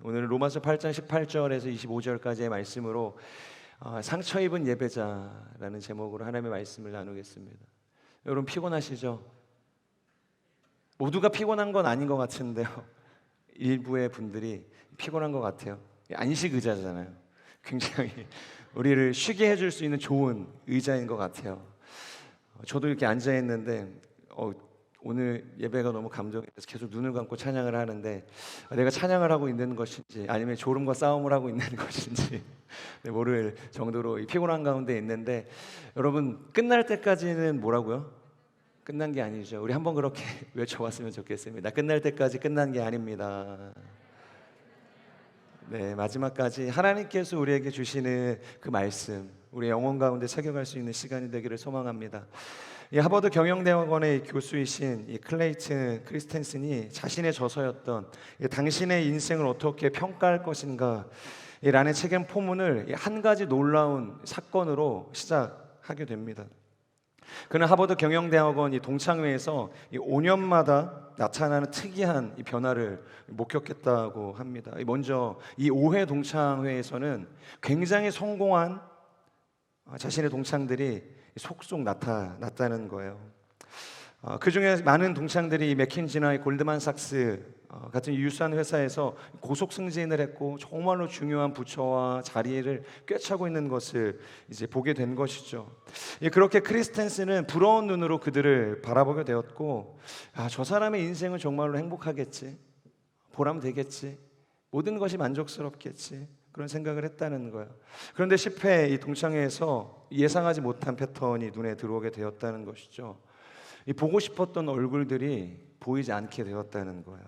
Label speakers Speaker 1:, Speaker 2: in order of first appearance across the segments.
Speaker 1: 오늘은 로마서 8장 18절에서 25절까지의 말씀으로 상처 입은 예배자라는 제목으로 하나님의 말씀을 나누겠습니다. 여러분 피곤하시죠? 모두가 피곤한 건 아닌 것 같은데요. 일부의 분들이 피곤한 것 같아요. 안식 의자잖아요. 굉장히 우리를 쉬게 해줄 수 있는 좋은 의자인 것 같아요. 저도 이렇게 앉아 있는데 오늘 예배가 너무 감동해서 계속 눈을 감고 찬양을 하는데 내가 찬양을 하고 있는 것인지 아니면 졸음과 싸움을 하고 있는 것인지 모를 정도로 피곤한 가운데 있는데, 여러분 끝날 때까지는 뭐라고요? 끝난 게 아니죠. 우리 한번 그렇게 외쳐봤으면 좋겠습니다. 끝날 때까지 끝난 게 아닙니다. 네, 마지막까지 하나님께서 우리에게 주시는 그 말씀 우리 영혼 가운데 새겨갈 수 있는 시간이 되기를 소망합니다. 이 하버드 경영대학원의 교수이신 이 클레이튼 크리스텐슨이 자신의 저서였던 당신의 인생을 어떻게 평가할 것인가 라는 책의 포문을 한 가지 놀라운 사건으로 시작하게 됩니다. 그는 하버드 경영대학원 이 동창회에서 이 5년마다 나타나는 특이한 이 변화를 목격했다고 합니다. 먼저 이 5회 동창회에서는 굉장히 성공한 자신의 동창들이 속속 나타났다는 거예요. 그 중에 많은 동창들이 맥킨지나 골드만삭스 같은 유수한 회사에서 고속 승진을 했고 정말로 중요한 부처와 자리를 꿰차고 있는 것을 이제 보게 된 것이죠. 그렇게 크리스텐스는 부러운 눈으로 그들을 바라보게 되었고, 저 사람의 인생은 정말로 행복하겠지, 보람 되겠지, 모든 것이 만족스럽겠지, 그런 생각을 했다는 거예요. 그런데 10회 이 동창회에서 예상하지 못한 패턴이 눈에 들어오게 되었다는 것이죠. 이 보고 싶었던 얼굴들이 보이지 않게 되었다는 거예요.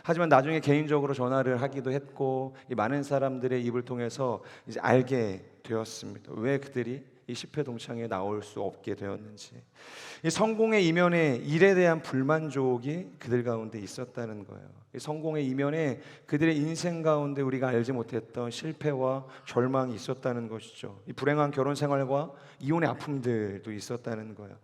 Speaker 1: 하지만 나중에 개인적으로 전화를 하기도 했고 이 많은 사람들의 입을 통해서 이제 알게 되었습니다. 왜 그들이 이 10회 동창회에 나올 수 없게 되었는지. 이 성공의 이면에 일에 대한 불만족이 그들 가운데 있었다는 거예요. 이 성공의 이면에 그들의 인생 가운데 우리가 알지 못했던 실패와 절망이 있었다는 것이죠. 이 불행한 결혼 생활과 이혼의 아픔들도 있었다는 거예요.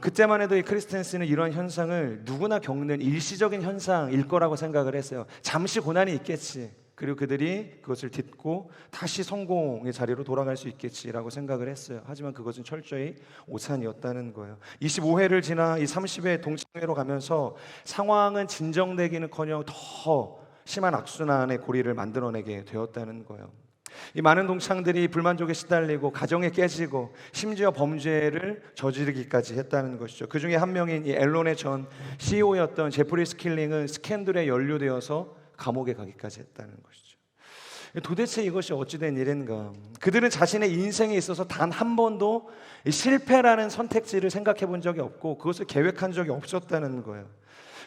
Speaker 1: 그때만 해도 이 크리스텐스는 이러한 현상을 누구나 겪는 일시적인 현상일 거라고 생각을 했어요. 잠시 고난이 있겠지, 그리고 그들이 그것을 딛고 다시 성공의 자리로 돌아갈 수 있겠지라고 생각을 했어요. 하지만 그것은 철저히 오산이었다는 거예요. 25회를 지나 이 30회 동창회로 가면서 상황은 진정되기는커녕 더 심한 악순환의 고리를 만들어내게 되었다는 거예요. 이 많은 동창들이 불만족에 시달리고 가정에 깨지고 심지어 범죄를 저지르기까지 했다는 것이죠. 그 중에 한 명인 이 앨론의 전 CEO였던 제프리 스킬링은 스캔들에 연루되어서 감옥에 가기까지 했다는 것이죠. 도대체 이것이 어찌된 일인가? 그들은 자신의 인생에 있어서 단 한 번도 실패라는 선택지를 생각해 본 적이 없고 그것을 계획한 적이 없었다는 거예요.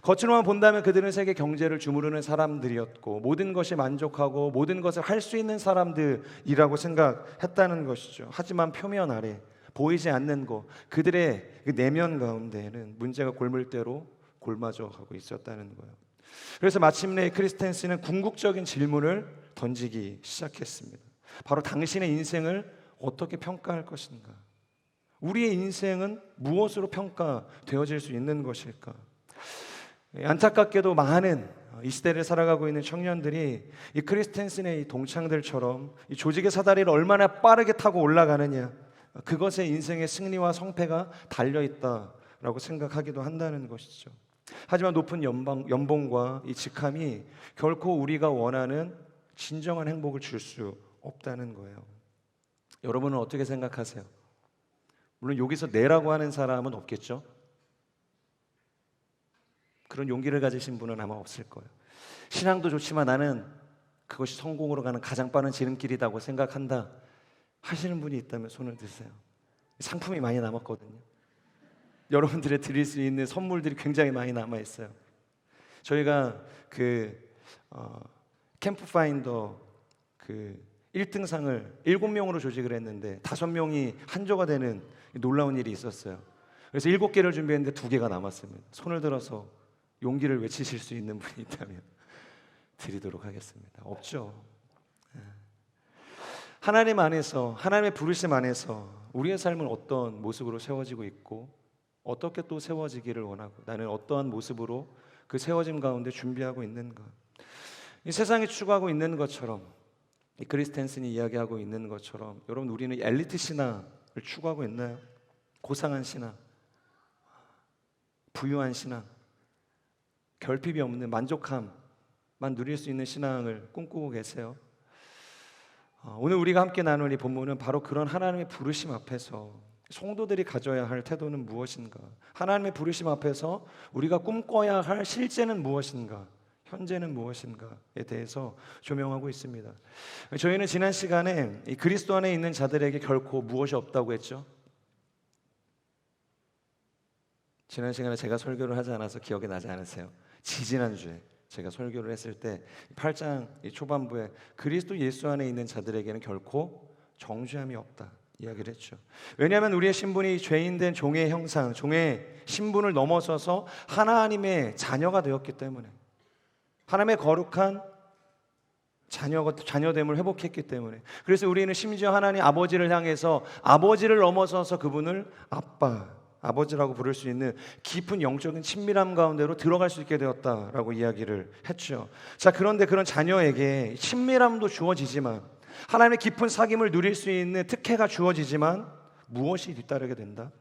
Speaker 1: 겉으로만 본다면 그들은 세계 경제를 주무르는 사람들이었고 모든 것이 만족하고 모든 것을 할 수 있는 사람들이라고 생각했다는 것이죠. 하지만 표면 아래 보이지 않는 것, 그들의 그 내면 가운데에는 문제가 골물대로 골마져 가고 있었다는 거예요. 그래서 마침내 크리스텐스는 궁극적인 질문을 던지기 시작했습니다. 바로 당신의 인생을 어떻게 평가할 것인가? 우리의 인생은 무엇으로 평가되어질 수 있는 것일까? 안타깝게도 많은 이 시대를 살아가고 있는 청년들이 이 크리스텐슨의 이 동창들처럼 이 조직의 사다리를 얼마나 빠르게 타고 올라가느냐, 그것에 인생의 승리와 성패가 달려있다라고 생각하기도 한다는 것이죠. 하지만 높은 연봉과 이 직함이 결코 우리가 원하는 진정한 행복을 줄 수 없다는 거예요. 여러분은 어떻게 생각하세요? 물론 여기서 내라고 하는 사람은 없겠죠? 그런 용기를 가지신 분은 아마 없을 거예요. 신앙도 좋지만 나는 그것이 성공으로 가는 가장 빠른 지름길이라고 생각한다 하시는 분이 있다면 손을 드세요. 상품이 많이 남았거든요. 여러분들의 드릴 수 있는 선물들이 굉장히 많이 남아있어요. 저희가 캠프파인더 1등상을 7명으로 조직을 했는데 5명이 한조가 되는 놀라운 일이 있었어요. 그래서 7개를 준비했는데 2개가 남았습니다. 손을 들어서 용기를 외치실 수 있는 분이 있다면 드리도록 하겠습니다. 없죠. 하나님 안에서, 하나님의 부르심 안에서 우리의 삶은 어떤 모습으로 세워지고 있고 어떻게 또 세워지기를 원하고 나는 어떠한 모습으로 그 세워짐 가운데 준비하고 있는가? 이 세상이 추구하고 있는 것처럼, 이 크리스텐슨이 이야기하고 있는 것처럼 여러분 우리는 엘리트 신앙을 추구하고 있나요? 고상한 신앙, 부유한 신앙, 결핍이 없는 만족함만 누릴 수 있는 신앙을 꿈꾸고 계세요? 오늘 우리가 함께 나눌 이 본문은 바로 그런 하나님의 부르심 앞에서 성도들이 가져야 할 태도는 무엇인가, 하나님의 부르심 앞에서 우리가 꿈꿔야 할 실제는 무엇인가, 현재는 무엇인가에 대해서 조명하고 있습니다. 저희는 지난 시간에 이 그리스도 안에 있는 자들에게 결코 무엇이 없다고 했죠. 지난 시간에 제가 설교를 하지 않아서 기억이 나지 않으세요? 지지난주에 제가 설교를 했을 때 8장 초반부에 그리스도 예수 안에 있는 자들에게는 결코 정죄함이 없다 이야기를 했죠. 왜냐하면 우리의 신분이 죄인된 종의 형상, 종의 신분을 넘어서서 하나님의 자녀가 되었기 때문에, 하나님의 거룩한 자녀됨을 회복했기 때문에, 그래서 우리는 심지어 하나님 아버지를 향해서 아버지를 넘어서서 그분을 아버지라고 부를 수 있는 깊은 영적인 친밀함 가운데로 들어갈 수 있게 되었다라고 이야기를 했죠. 자, 그런데 그런 자녀에게 친밀함도 주어지지만, 하나님의 깊은 사귐을 누릴 수 있는 특혜가 주어지지만 무엇이 뒤따르게 된다?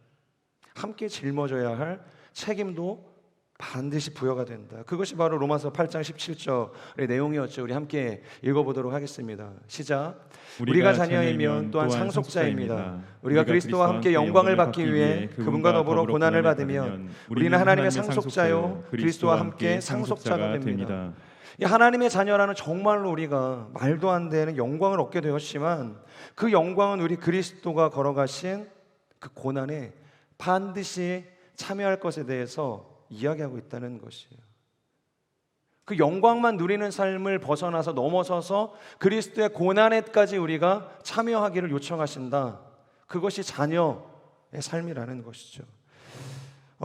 Speaker 1: 함께 짊어져야 할 책임도 반드시 부여가 된다. 그것이 바로 로마서 8장 17절의 내용이었죠. 우리 함께 읽어보도록 하겠습니다. 시작. 우리가 자녀이면 또한 상속자입니다. 우리가 그리스도와 함께 영광을 받기 위해 그분과 더불어 고난을 받으면 우리는 하나님의 상속자요 그리스도와 함께 상속자가 됩니다. 이 하나님의 자녀라는 정말로 우리가 말도 안 되는 영광을 얻게 되었지만, 그 영광은 우리 그리스도가 걸어가신 그 고난에 반드시 참여할 것에 대해서 이야기하고 있다는 것이에요. 그 영광만 누리는 삶을 벗어나서 넘어서서 그리스도의 고난에까지 우리가 참여하기를 요청하신다. 그것이 자녀의 삶이라는 것이죠.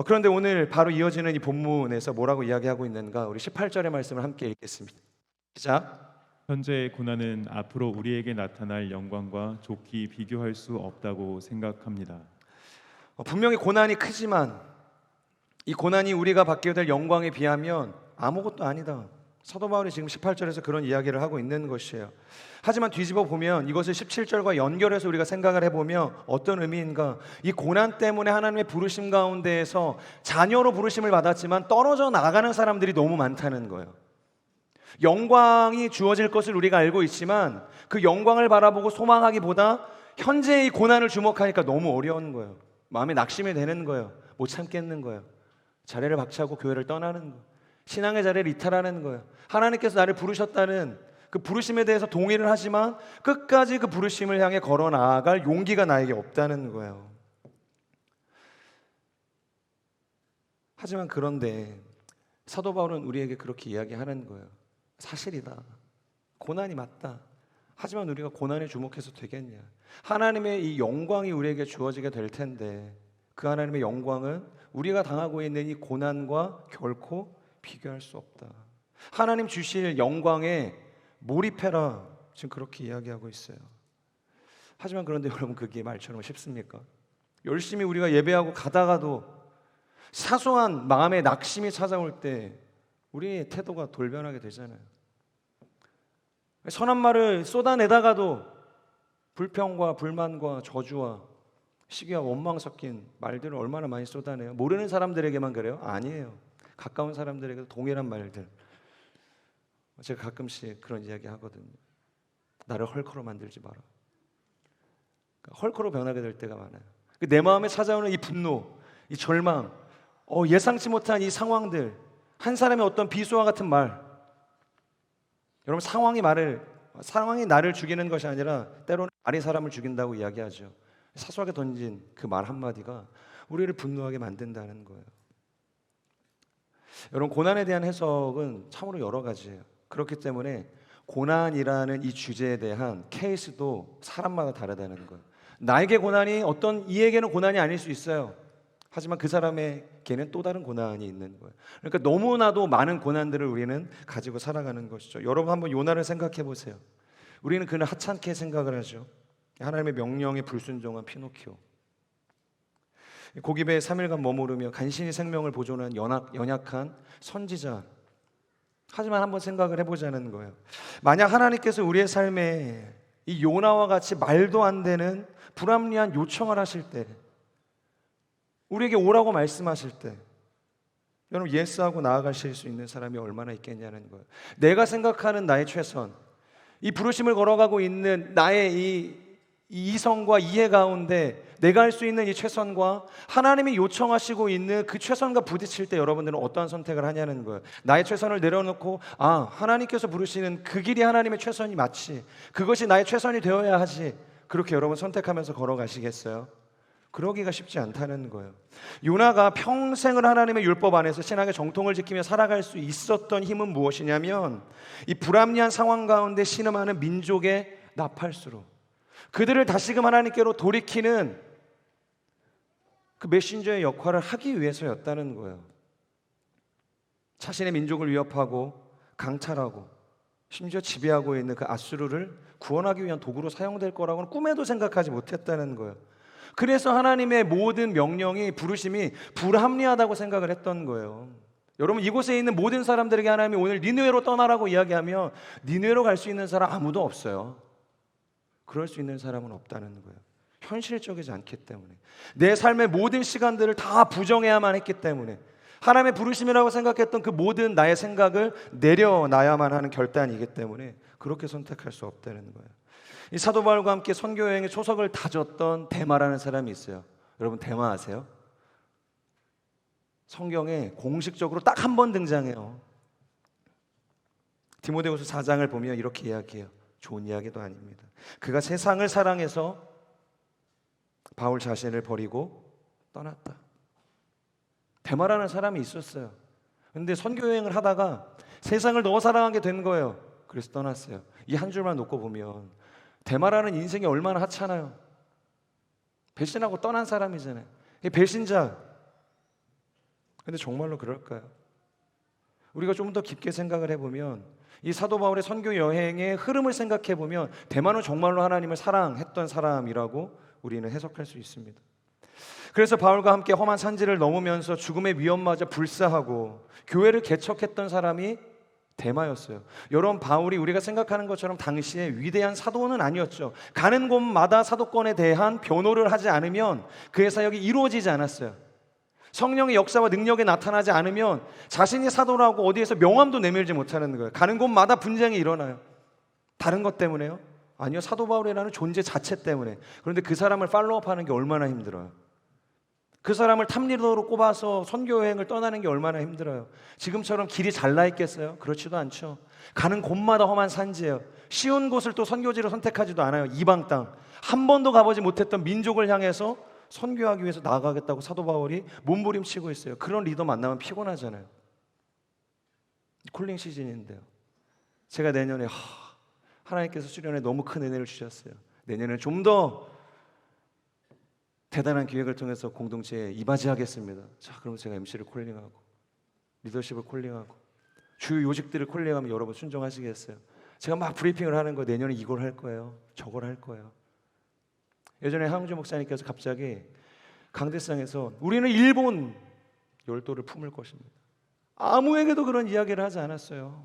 Speaker 1: 그런데 오늘 바로 이어지는 이 본문에서 뭐라고 이야기하고 있는가? 우리 18절의 말씀을 함께 읽겠습니다. 시작.
Speaker 2: 현재의 고난은 앞으로 우리에게 나타날 영광과 좋게 비교할 수 없다고 생각합니다.
Speaker 1: 분명히 고난이 크지만 이 고난이 우리가 받게 될 영광에 비하면 아무것도 아니다. 사도 바울이 지금 18절에서 그런 이야기를 하고 있는 것이에요. 하지만 뒤집어 보면 이것을 17절과 연결해서 우리가 생각을 해보면 어떤 의미인가? 이 고난 때문에 하나님의 부르심 가운데에서 자녀로 부르심을 받았지만 떨어져 나가는 사람들이 너무 많다는 거예요. 영광이 주어질 것을 우리가 알고 있지만 그 영광을 바라보고 소망하기보다 현재의 고난을 주목하니까 너무 어려운 거예요. 마음에 낙심이 되는 거예요. 못 참겠는 거예요. 자리를 박차고 교회를 떠나는 거예요. 신앙의 자리를 이탈하는 거예요. 하나님께서 나를 부르셨다는 그 부르심에 대해서 동의를 하지만 끝까지 그 부르심을 향해 걸어 나아갈 용기가 나에게 없다는 거예요. 하지만 그런데 사도 바울은 우리에게 그렇게 이야기하는 거예요. 사실이다. 고난이 맞다. 하지만 우리가 고난에 주목해서 되겠냐? 하나님의 이 영광이 우리에게 주어지게 될 텐데 그 하나님의 영광은 우리가 당하고 있는 이 고난과 결코 비교할 수 없다. 하나님 주실 영광에 몰입해라. 지금 그렇게 이야기하고 있어요. 하지만 그런데 여러분 그게 말처럼 쉽습니까? 열심히 우리가 예배하고 가다가도 사소한 마음의 낙심이 찾아올 때 우리의 태도가 돌변하게 되잖아요. 선한 말을 쏟아내다가도 불평과 불만과 저주와 시기와 원망 섞인 말들을 얼마나 많이 쏟아내요. 모르는 사람들에게만 그래요? 아니에요. 가까운 사람들에게도 동일한 말들. 제가 가끔씩 그런 이야기 하거든요. 나를 헐크로 만들지 마라. 헐크로 변하게 될 때가 많아요. 내 마음에 찾아오는 이 분노, 이 절망, 예상치 못한 이 상황들, 한 사람의 어떤 비수와 같은 말. 여러분 상황이 나를 죽이는 것이 아니라 때로는 말이 사람을 죽인다고 이야기하죠. 사소하게 던진 그 말 한마디가 우리를 분노하게 만든다는 거예요. 여러분 고난에 대한 해석은 참으로 여러 가지예요. 그렇기 때문에 고난이라는 이 주제에 대한 케이스도 사람마다 다르다는 거예요. 나에게 고난이 이에게는 고난이 아닐 수 있어요. 하지만 그 사람에게는 또 다른 고난이 있는 거예요. 그러니까 너무나도 많은 고난들을 우리는 가지고 살아가는 것이죠. 여러분 한번 요나를 생각해 보세요. 우리는 그는 하찮게 생각을 하죠. 하나님의 명령에 불순종한 피노키오. 고기배에 3일간 머무르며 간신히 생명을 보존한 연약한 선지자. 하지만 한번 생각을 해보자는 거예요. 만약 하나님께서 우리의 삶에 이 요나와 같이 말도 안 되는 불합리한 요청을 하실 때, 우리에게 오라고 말씀하실 때, 여러분 예스하고 나아가실 수 있는 사람이 얼마나 있겠냐는 거예요. 내가 생각하는 나의 최선, 이 부르심을 걸어가고 있는 나의 이 이성과 이해 가운데 내가 할 수 있는 이 최선과 하나님이 요청하시고 있는 그 최선과 부딪힐 때 여러분들은 어떠한 선택을 하냐는 거예요. 나의 최선을 내려놓고 하나님께서 부르시는 그 길이 하나님의 최선이 맞지, 그것이 나의 최선이 되어야 하지, 그렇게 여러분 선택하면서 걸어가시겠어요? 그러기가 쉽지 않다는 거예요. 요나가 평생을 하나님의 율법 안에서 신앙의 정통을 지키며 살아갈 수 있었던 힘은 무엇이냐면 이 불합리한 상황 가운데 신음하는 민족의 나팔수로 그들을 다시금 하나님께로 돌이키는 그 메신저의 역할을 하기 위해서였다는 거예요. 자신의 민족을 위협하고 강탈하고 심지어 지배하고 있는 그 아수르를 구원하기 위한 도구로 사용될 거라고는 꿈에도 생각하지 못했다는 거예요. 그래서 하나님의 모든 명령이, 부르심이 불합리하다고 생각을 했던 거예요. 여러분, 이곳에 있는 모든 사람들에게 하나님이 오늘 니느웨로 떠나라고 이야기하면 니느웨로 갈 수 있는 사람 아무도 없어요. 그럴 수 있는 사람은 없다는 거예요. 현실적이지 않기 때문에, 내 삶의 모든 시간들을 다 부정해야만 했기 때문에, 하나님의 부르심이라고 생각했던 그 모든 나의 생각을 내려놔야만 하는 결단이기 때문에 그렇게 선택할 수 없다는 거예요. 이 사도 바울과 함께 선교 여행의 초석을 다졌던 데마라는 사람이 있어요. 여러분 데마 아세요? 성경에 공식적으로 딱 한 번 등장해요. 디모데후서 4장을 보면 이렇게 이야기해요. 좋은 이야기도 아닙니다. 그가 세상을 사랑해서 바울 자신을 버리고 떠났다. 데마라는 사람이 있었어요. 근데 선교 여행을 하다가 세상을 너무 사랑하게 된 거예요. 그래서 떠났어요. 이 한 줄만 놓고 보면 데마라는 인생이 얼마나 하찮아요. 배신하고 떠난 사람이잖아요. 배신자. 근데 정말로 그럴까요? 우리가 좀 더 깊게 생각을 해보면 이 사도 바울의 선교 여행의 흐름을 생각해 보면 데마는 정말로 하나님을 사랑했던 사람이라고 우리는 해석할 수 있습니다. 그래서 바울과 함께 험한 산지를 넘으면서 죽음의 위험마저 불사하고 교회를 개척했던 사람이 데마였어요. 여러분, 바울이 우리가 생각하는 것처럼 당시에 위대한 사도는 아니었죠. 가는 곳마다 사도권에 대한 변호를 하지 않으면 그의 사역이 이루어지지 않았어요. 성령의 역사와 능력이 나타나지 않으면 자신이 사도라고 어디에서 명함도 내밀지 못하는 거예요. 가는 곳마다 분쟁이 일어나요. 다른 것 때문에요? 아니요, 사도 바울이라는 존재 자체 때문에. 그런데 그 사람을 팔로우업하는 게 얼마나 힘들어요. 그 사람을 탑리더로 꼽아서 선교 여행을 떠나는 게 얼마나 힘들어요. 지금처럼 길이 잘 나 있겠어요? 그렇지도 않죠. 가는 곳마다 험한 산지예요. 쉬운 곳을 또 선교지로 선택하지도 않아요. 이방 땅, 한 번도 가보지 못했던 민족을 향해서 선교하기 위해서 나아가겠다고 사도 바울이 몸부림치고 있어요. 그런 리더 만나면 피곤하잖아요. 콜링 시즌인데요. 제가 내년에 하나님께서 수련에 너무 큰 은혜를 주셨어요. 내년에 좀 더 대단한 기획을 통해서 공동체에 이바지하겠습니다. 자, 그럼 제가 MC를 콜링하고 리더십을 콜링하고 주요 요직들을 콜링하면 여러분 순종하시겠어요? 제가 막 브리핑을 하는 거, 내년에 이걸 할 거예요, 저걸 할 거예요. 예전에 하흥주 목사님께서 갑자기 강대상에서 우리는 일본 열도를 품을 것입니다. 아무에게도 그런 이야기를 하지 않았어요.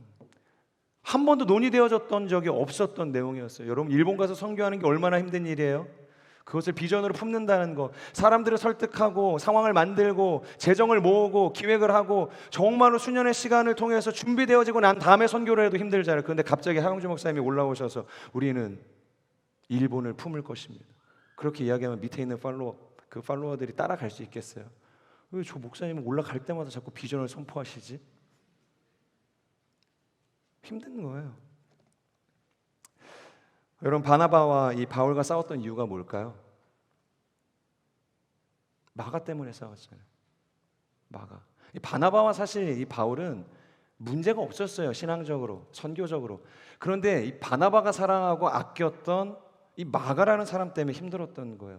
Speaker 1: 한 번도 논의되어졌던 적이 없었던 내용이었어요. 여러분, 일본 가서 선교하는 게 얼마나 힘든 일이에요? 그것을 비전으로 품는다는 거, 사람들을 설득하고 상황을 만들고 재정을 모으고 기획을 하고 정말로 수년의 시간을 통해서 준비되어지고 난 다음에 선교를 해도 힘들잖아요. 그런데 갑자기 하영주 목사님이 올라오셔서 우리는 일본을 품을 것입니다. 그렇게 이야기하면 밑에 있는 팔로워들이 따라갈 수 있겠어요? 왜 저 목사님은 올라갈 때마다 자꾸 비전을 선포하시지? 힘든 거예요. 여러분, 바나바와 이 바울과 싸웠던 이유가 뭘까요? 마가 때문에 싸웠어요. 마가. 이 바나바와 사실 이 바울은 문제가 없었어요. 신앙적으로, 선교적으로. 그런데 이 바나바가 사랑하고 아꼈던 이 마가라는 사람 때문에 힘들었던 거예요.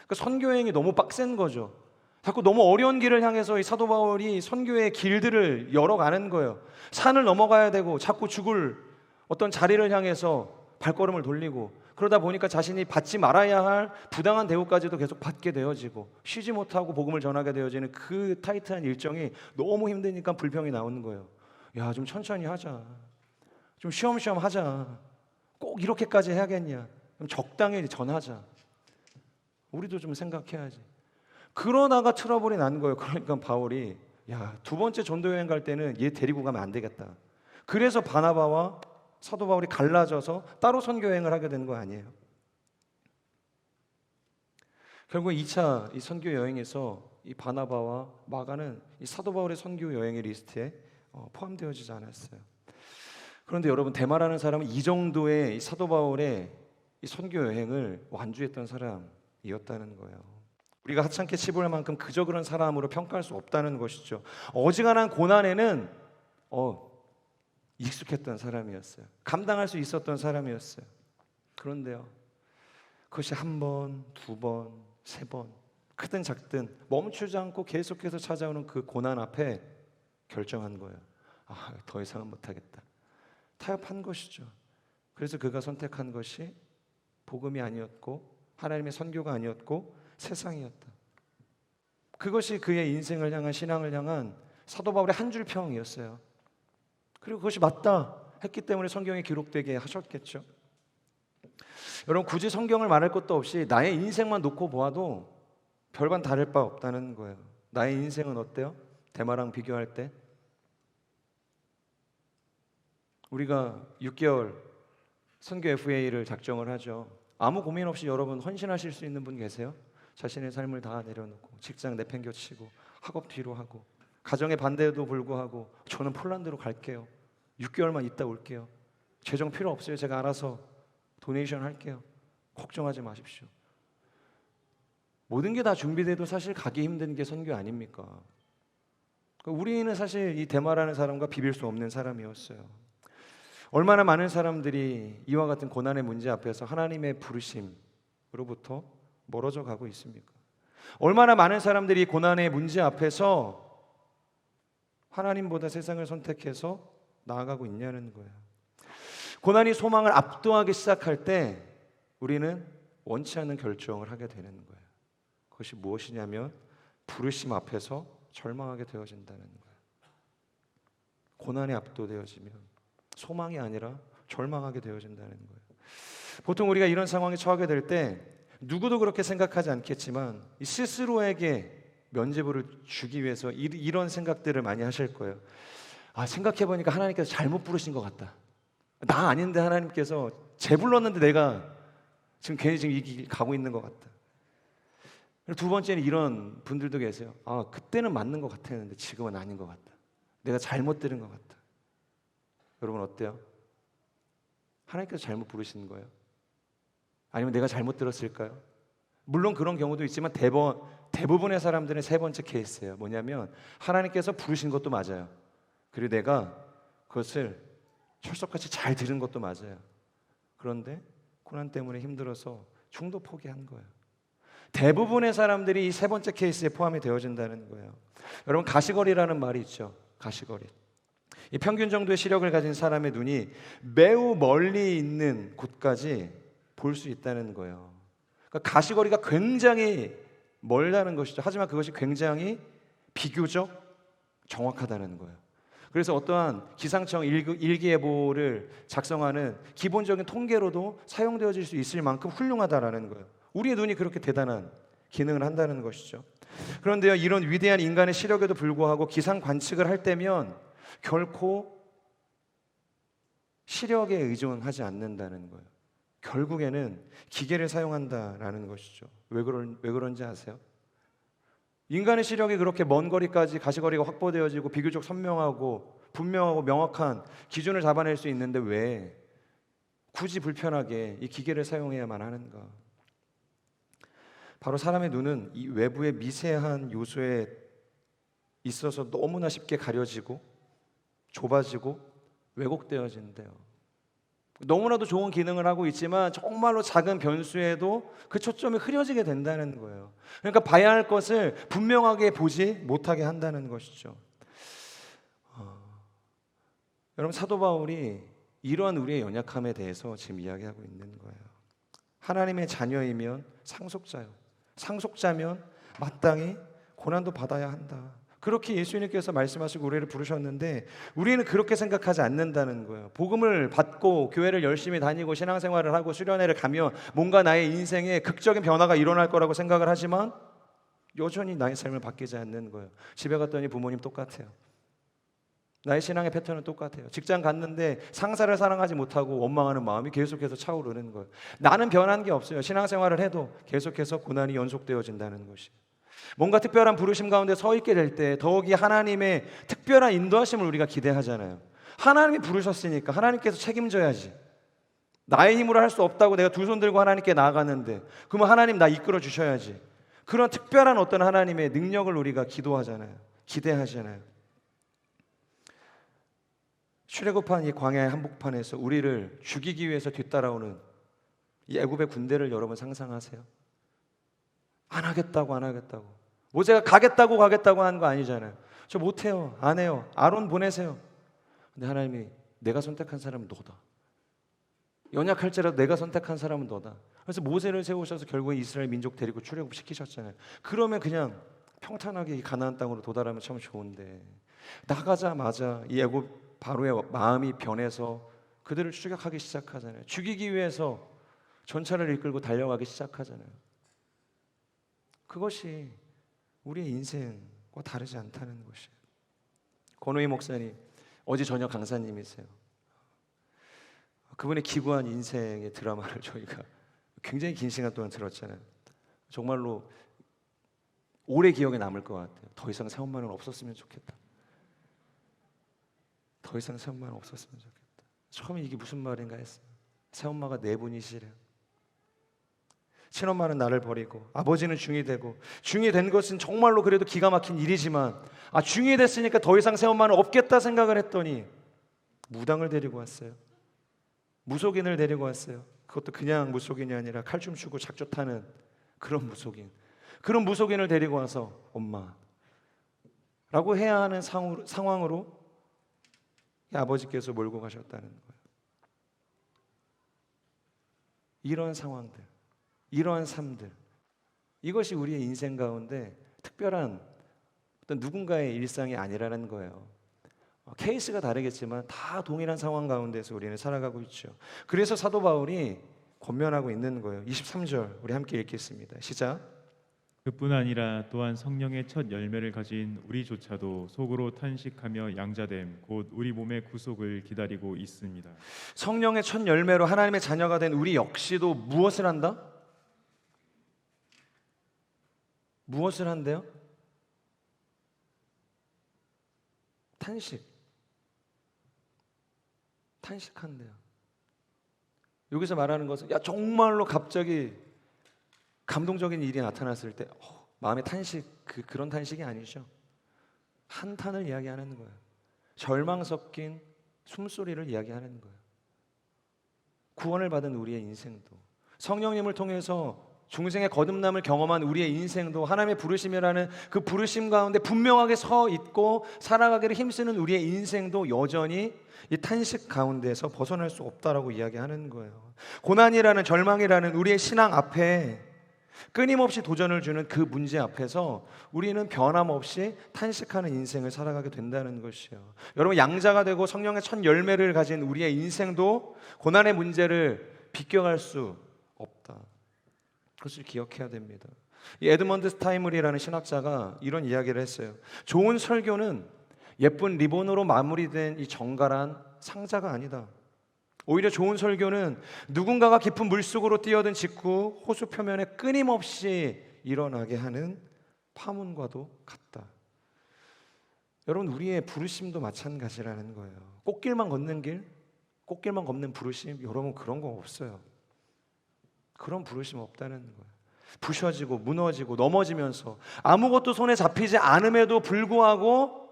Speaker 1: 그러니까 선교 여행이 너무 빡센 거죠. 자꾸 너무 어려운 길을 향해서 이 사도 바울이 선교의 길들을 열어가는 거예요. 산을 넘어가야 되고 자꾸 죽을 어떤 자리를 향해서 발걸음을 돌리고, 그러다 보니까 자신이 받지 말아야 할 부당한 대우까지도 계속 받게 되어지고 쉬지 못하고 복음을 전하게 되어지는 그 타이트한 일정이 너무 힘드니까 불평이 나오는 거예요. 야, 좀 천천히 하자. 좀 쉬엄쉬엄 하자. 꼭 이렇게까지 해야겠냐? 좀 적당히 전하자. 우리도 좀 생각해야지. 그러다가 트러블이 난 거예요. 그러니까 바울이 야, 두 번째 전도 여행 갈 때는 얘 데리고 가면 안 되겠다. 그래서 바나바와 사도 바울이 갈라져서 따로 선교 여행을 하게 된 거 아니에요. 결국 2차 이 선교 여행에서 이 바나바와 마가는 이 사도 바울의 선교 여행의 리스트에 포함되어지지 않았어요. 그런데 여러분, 데마라는 사람은 이 정도의 이 사도 바울의 이 선교 여행을 완주했던 사람이었다는 거예요. 우리가 하찮게 치부할 만큼 그저 그런 사람으로 평가할 수 없다는 것이죠. 어지간한 고난에는 익숙했던 사람이었어요. 감당할 수 있었던 사람이었어요. 그런데요, 그것이 한 번, 두 번, 세 번, 크든 작든 멈추지 않고 계속해서 찾아오는 그 고난 앞에 결정한 거예요. 더 이상은 못하겠다. 타협한 것이죠. 그래서 그가 선택한 것이 복음이 아니었고 하나님의 선교가 아니었고 세상이었다. 그것이 그의 인생을 향한, 신앙을 향한 사도 바울의 한 줄 평이었어요. 그리고 그것이 맞다 했기 때문에 성경에 기록되게 하셨겠죠. 여러분, 굳이 성경을 말할 것도 없이 나의 인생만 놓고 보아도 별반 다를 바 없다는 거예요. 나의 인생은 어때요? 데마랑 비교할 때 우리가 6개월 선교 FA를 작정을 하죠. 아무 고민 없이 여러분 헌신하실 수 있는 분 계세요? 자신의 삶을 다 내려놓고 직장 내팽겨치고 학업 뒤로 하고 가정의 반대에도 불구하고 저는 폴란드로 갈게요. 6개월만 있다 올게요. 재정 필요 없어요. 제가 알아서 도네이션 할게요. 걱정하지 마십시오. 모든 게 다 준비돼도 사실 가기 힘든 게 선교 아닙니까? 우리는 사실 이 데마라는 사람과 비빌 수 없는 사람이었어요. 얼마나 많은 사람들이 이와 같은 고난의 문제 앞에서 하나님의 부르심으로부터 멀어져 가고 있습니까? 얼마나 많은 사람들이 고난의 문제 앞에서 하나님보다 세상을 선택해서 나아가고 있냐는 거예요. 고난이 소망을 압도하기 시작할 때 우리는 원치 않는 결정을 하게 되는 거예요. 그것이 무엇이냐면 부르심 앞에서 절망하게 되어진다는 거예요. 고난에 압도되어지면 소망이 아니라 절망하게 되어진다는 거예요. 보통 우리가 이런 상황에 처하게 될 때 누구도 그렇게 생각하지 않겠지만 스스로에게 면죄부를 주기 위해서 이런 생각들을 많이 하실 거예요. 생각해보니까 하나님께서 잘못 부르신 것 같다. 나 아닌데 하나님께서 쟤 불렀는데 내가 지금 괜히 지금 이 길 가고 있는 것 같다. 두 번째는 이런 분들도 계세요. 그때는 맞는 것 같았는데 지금은 아닌 것 같다. 내가 잘못 들은 것 같다. 여러분 어때요? 하나님께서 잘못 부르시는 거예요? 아니면 내가 잘못 들었을까요? 물론 그런 경우도 있지만 대부분의 사람들은 세 번째 케이스예요. 뭐냐면 하나님께서 부르신 것도 맞아요. 그리고 내가 그것을 철석같이 잘 들은 것도 맞아요. 그런데 고난 때문에 힘들어서 중도 포기한 거예요. 대부분의 사람들이 이 세 번째 케이스에 포함이 되어진다는 거예요. 여러분, 가시거리라는 말이 있죠. 가시거리. 이 평균 정도의 시력을 가진 사람의 눈이 매우 멀리 있는 곳까지 볼 수 있다는 거예요. 그러니까 가시거리가 굉장히 멀다는 것이죠. 하지만 그것이 굉장히 비교적 정확하다는 거예요. 그래서 어떠한 기상청 일기예보를 작성하는 기본적인 통계로도 사용되어질 수 있을 만큼 훌륭하다라는 거예요. 우리의 눈이 그렇게 대단한 기능을 한다는 것이죠. 그런데요, 이런 위대한 인간의 시력에도 불구하고 기상 관측을 할 때면 결코 시력에 의존하지 않는다는 거예요. 결국에는 기계를 사용한다라는 것이죠. 왜 그런지 아세요? 인간의 시력이 그렇게 먼 거리까지 가시거리가 확보되어지고 비교적 선명하고 분명하고 명확한 기준을 잡아낼 수 있는데 왜 굳이 불편하게 이 기계를 사용해야만 하는가? 바로 사람의 눈은 이 외부의 미세한 요소에 있어서 너무나 쉽게 가려지고 좁아지고 왜곡되어진대요. 너무나도 좋은 기능을 하고 있지만 정말로 작은 변수에도 그 초점이 흐려지게 된다는 거예요. 그러니까 봐야 할 것을 분명하게 보지 못하게 한다는 것이죠. 여러분, 사도 바울이 이러한 우리의 연약함에 대해서 지금 이야기하고 있는 거예요. 하나님의 자녀이면 상속자요. 상속자면 마땅히 고난도 받아야 한다. 그렇게 예수님께서 말씀하시고 우리를 부르셨는데 우리는 그렇게 생각하지 않는다는 거예요. 복음을 받고 교회를 열심히 다니고 신앙생활을 하고 수련회를 가면 뭔가 나의 인생에 극적인 변화가 일어날 거라고 생각을 하지만 여전히 나의 삶을 바뀌지 않는 거예요. 집에 갔더니 부모님 똑같아요. 나의 신앙의 패턴은 똑같아요. 직장 갔는데 상사를 사랑하지 못하고 원망하는 마음이 계속해서 차오르는 거예요. 나는 변한 게 없어요. 신앙생활을 해도 계속해서 고난이 연속되어진다는 것이. 뭔가 특별한 부르심 가운데 서 있게 될 때 더욱이 하나님의 특별한 인도하심을 우리가 기대하잖아요. 하나님이 부르셨으니까 하나님께서 책임져야지. 나의 힘으로 할 수 없다고 내가 두 손 들고 하나님께 나아가는데 그러면 하나님 나 이끌어 주셔야지. 그런 특별한 어떤 하나님의 능력을 우리가 기도하잖아요. 기대하잖아요. 출애굽한 이 광야의 한복판에서 우리를 죽이기 위해서 뒤따라오는 이 애굽의 군대를 여러분 상상하세요? 안 하겠다고 안 하겠다고. 모세가 가겠다고 하는 거 아니잖아요. 저 못해요. 안 해요. 아론 보내세요. 근데 하나님이 내가 선택한 사람은 너다. 연약할지라도 내가 선택한 사람은 너다. 그래서 모세를 세우셔서 결국에 이스라엘 민족 데리고 출애굽시키셨잖아요. 그러면 그냥 평탄하게 이 가나안 땅으로 도달하면 참 좋은데 나가자마자 이 애굽 바로의 마음이 변해서 그들을 추격하기 시작하잖아요. 죽이기 위해서 전차를 이끌고 달려가기 시작하잖아요. 그것이 우리의 인생과 다르지 않다는 것이에요. 권호희 목사님, 어제 저녁 강사님이세요. 그분의 기구한 인생의 드라마를 저희가 굉장히 긴 시간 동안 들었잖아요. 정말로 오래 기억에 남을 것 같아요. 더 이상 새엄마는 없었으면 좋겠다. 더 이상 새엄마는 없었으면 좋겠다. 처음에 이게 무슨 말인가 했어요. 새엄마가 네 분이시래요. 친엄마는 나를 버리고 아버지는 중이 되고, 중이 된 것은 정말로 그래도 기가 막힌 일이지만 중이 됐으니까 더 이상 새엄마는 없겠다 생각을 했더니 무당을 데리고 왔어요. 무속인을 데리고 왔어요. 그것도 그냥 무속인이 아니라 칼춤 추고 작조 타는 그런 무속인. 그런 무속인을 데리고 와서 엄마라고 해야 하는 상황으로 아버지께서 몰고 가셨다는 거예요. 이런 상황들, 이러한 삶들, 이것이 우리의 인생 가운데 특별한 어떤 누군가의 일상이 아니라는 거예요. 케이스가 다르겠지만 다 동일한 상황 가운데서 우리는 살아가고 있죠. 그래서 사도 바울이 권면하고 있는 거예요. 23절 우리 함께 읽겠습니다. 시작.
Speaker 2: 그뿐 아니라 또한 성령의 첫 열매를 가진 우리조차도 속으로 탄식하며 양자됨 곧 우리 몸의 구속을 기다리고 있습니다.
Speaker 1: 성령의 첫 열매로 하나님의 자녀가 된 우리 역시도 무엇을 한다? 무엇을 한대요? 탄식한대요. 여기서 말하는 것은 정말로 갑자기 감동적인 일이 나타났을 때 마음의 탄식, 그런 탄식이 아니죠. 한탄을 이야기하는 거예요. 절망 섞인 숨소리를 이야기하는 거예요. 구원을 받은 우리의 인생도, 성령님을 통해서 중생의 거듭남을 경험한 우리의 인생도 하나님의 부르심이라는 그 부르심 가운데 분명하게 서 있고 살아가기를 힘쓰는 우리의 인생도 여전히 이 탄식 가운데서 벗어날 수 없다라고 이야기하는 거예요. 고난이라는, 절망이라는 우리의 신앙 앞에 끊임없이 도전을 주는 그 문제 앞에서 우리는 변함없이 탄식하는 인생을 살아가게 된다는 것이요. 여러분, 양자가 되고 성령의 첫 열매를 가진 우리의 인생도 고난의 문제를 비껴갈 수 없다. 그것을 기억해야 됩니다. 이 에드먼드 스타이물이라는 신학자가 이런 이야기를 했어요. 좋은 설교는 예쁜 리본으로 마무리된 이 정갈한 상자가 아니다. 오히려 좋은 설교는 누군가가 깊은 물속으로 뛰어든 직후 호수 표면에 끊임없이 일어나게 하는 파문과도 같다. 여러분, 우리의 부르심도 마찬가지라는 거예요. 꽃길만 걷는 길, 꽃길만 걷는 부르심, 여러분 그런 거 없어요. 그런 부르심 없다는 거예요. 부셔지고 무너지고 넘어지면서 아무것도 손에 잡히지 않음에도 불구하고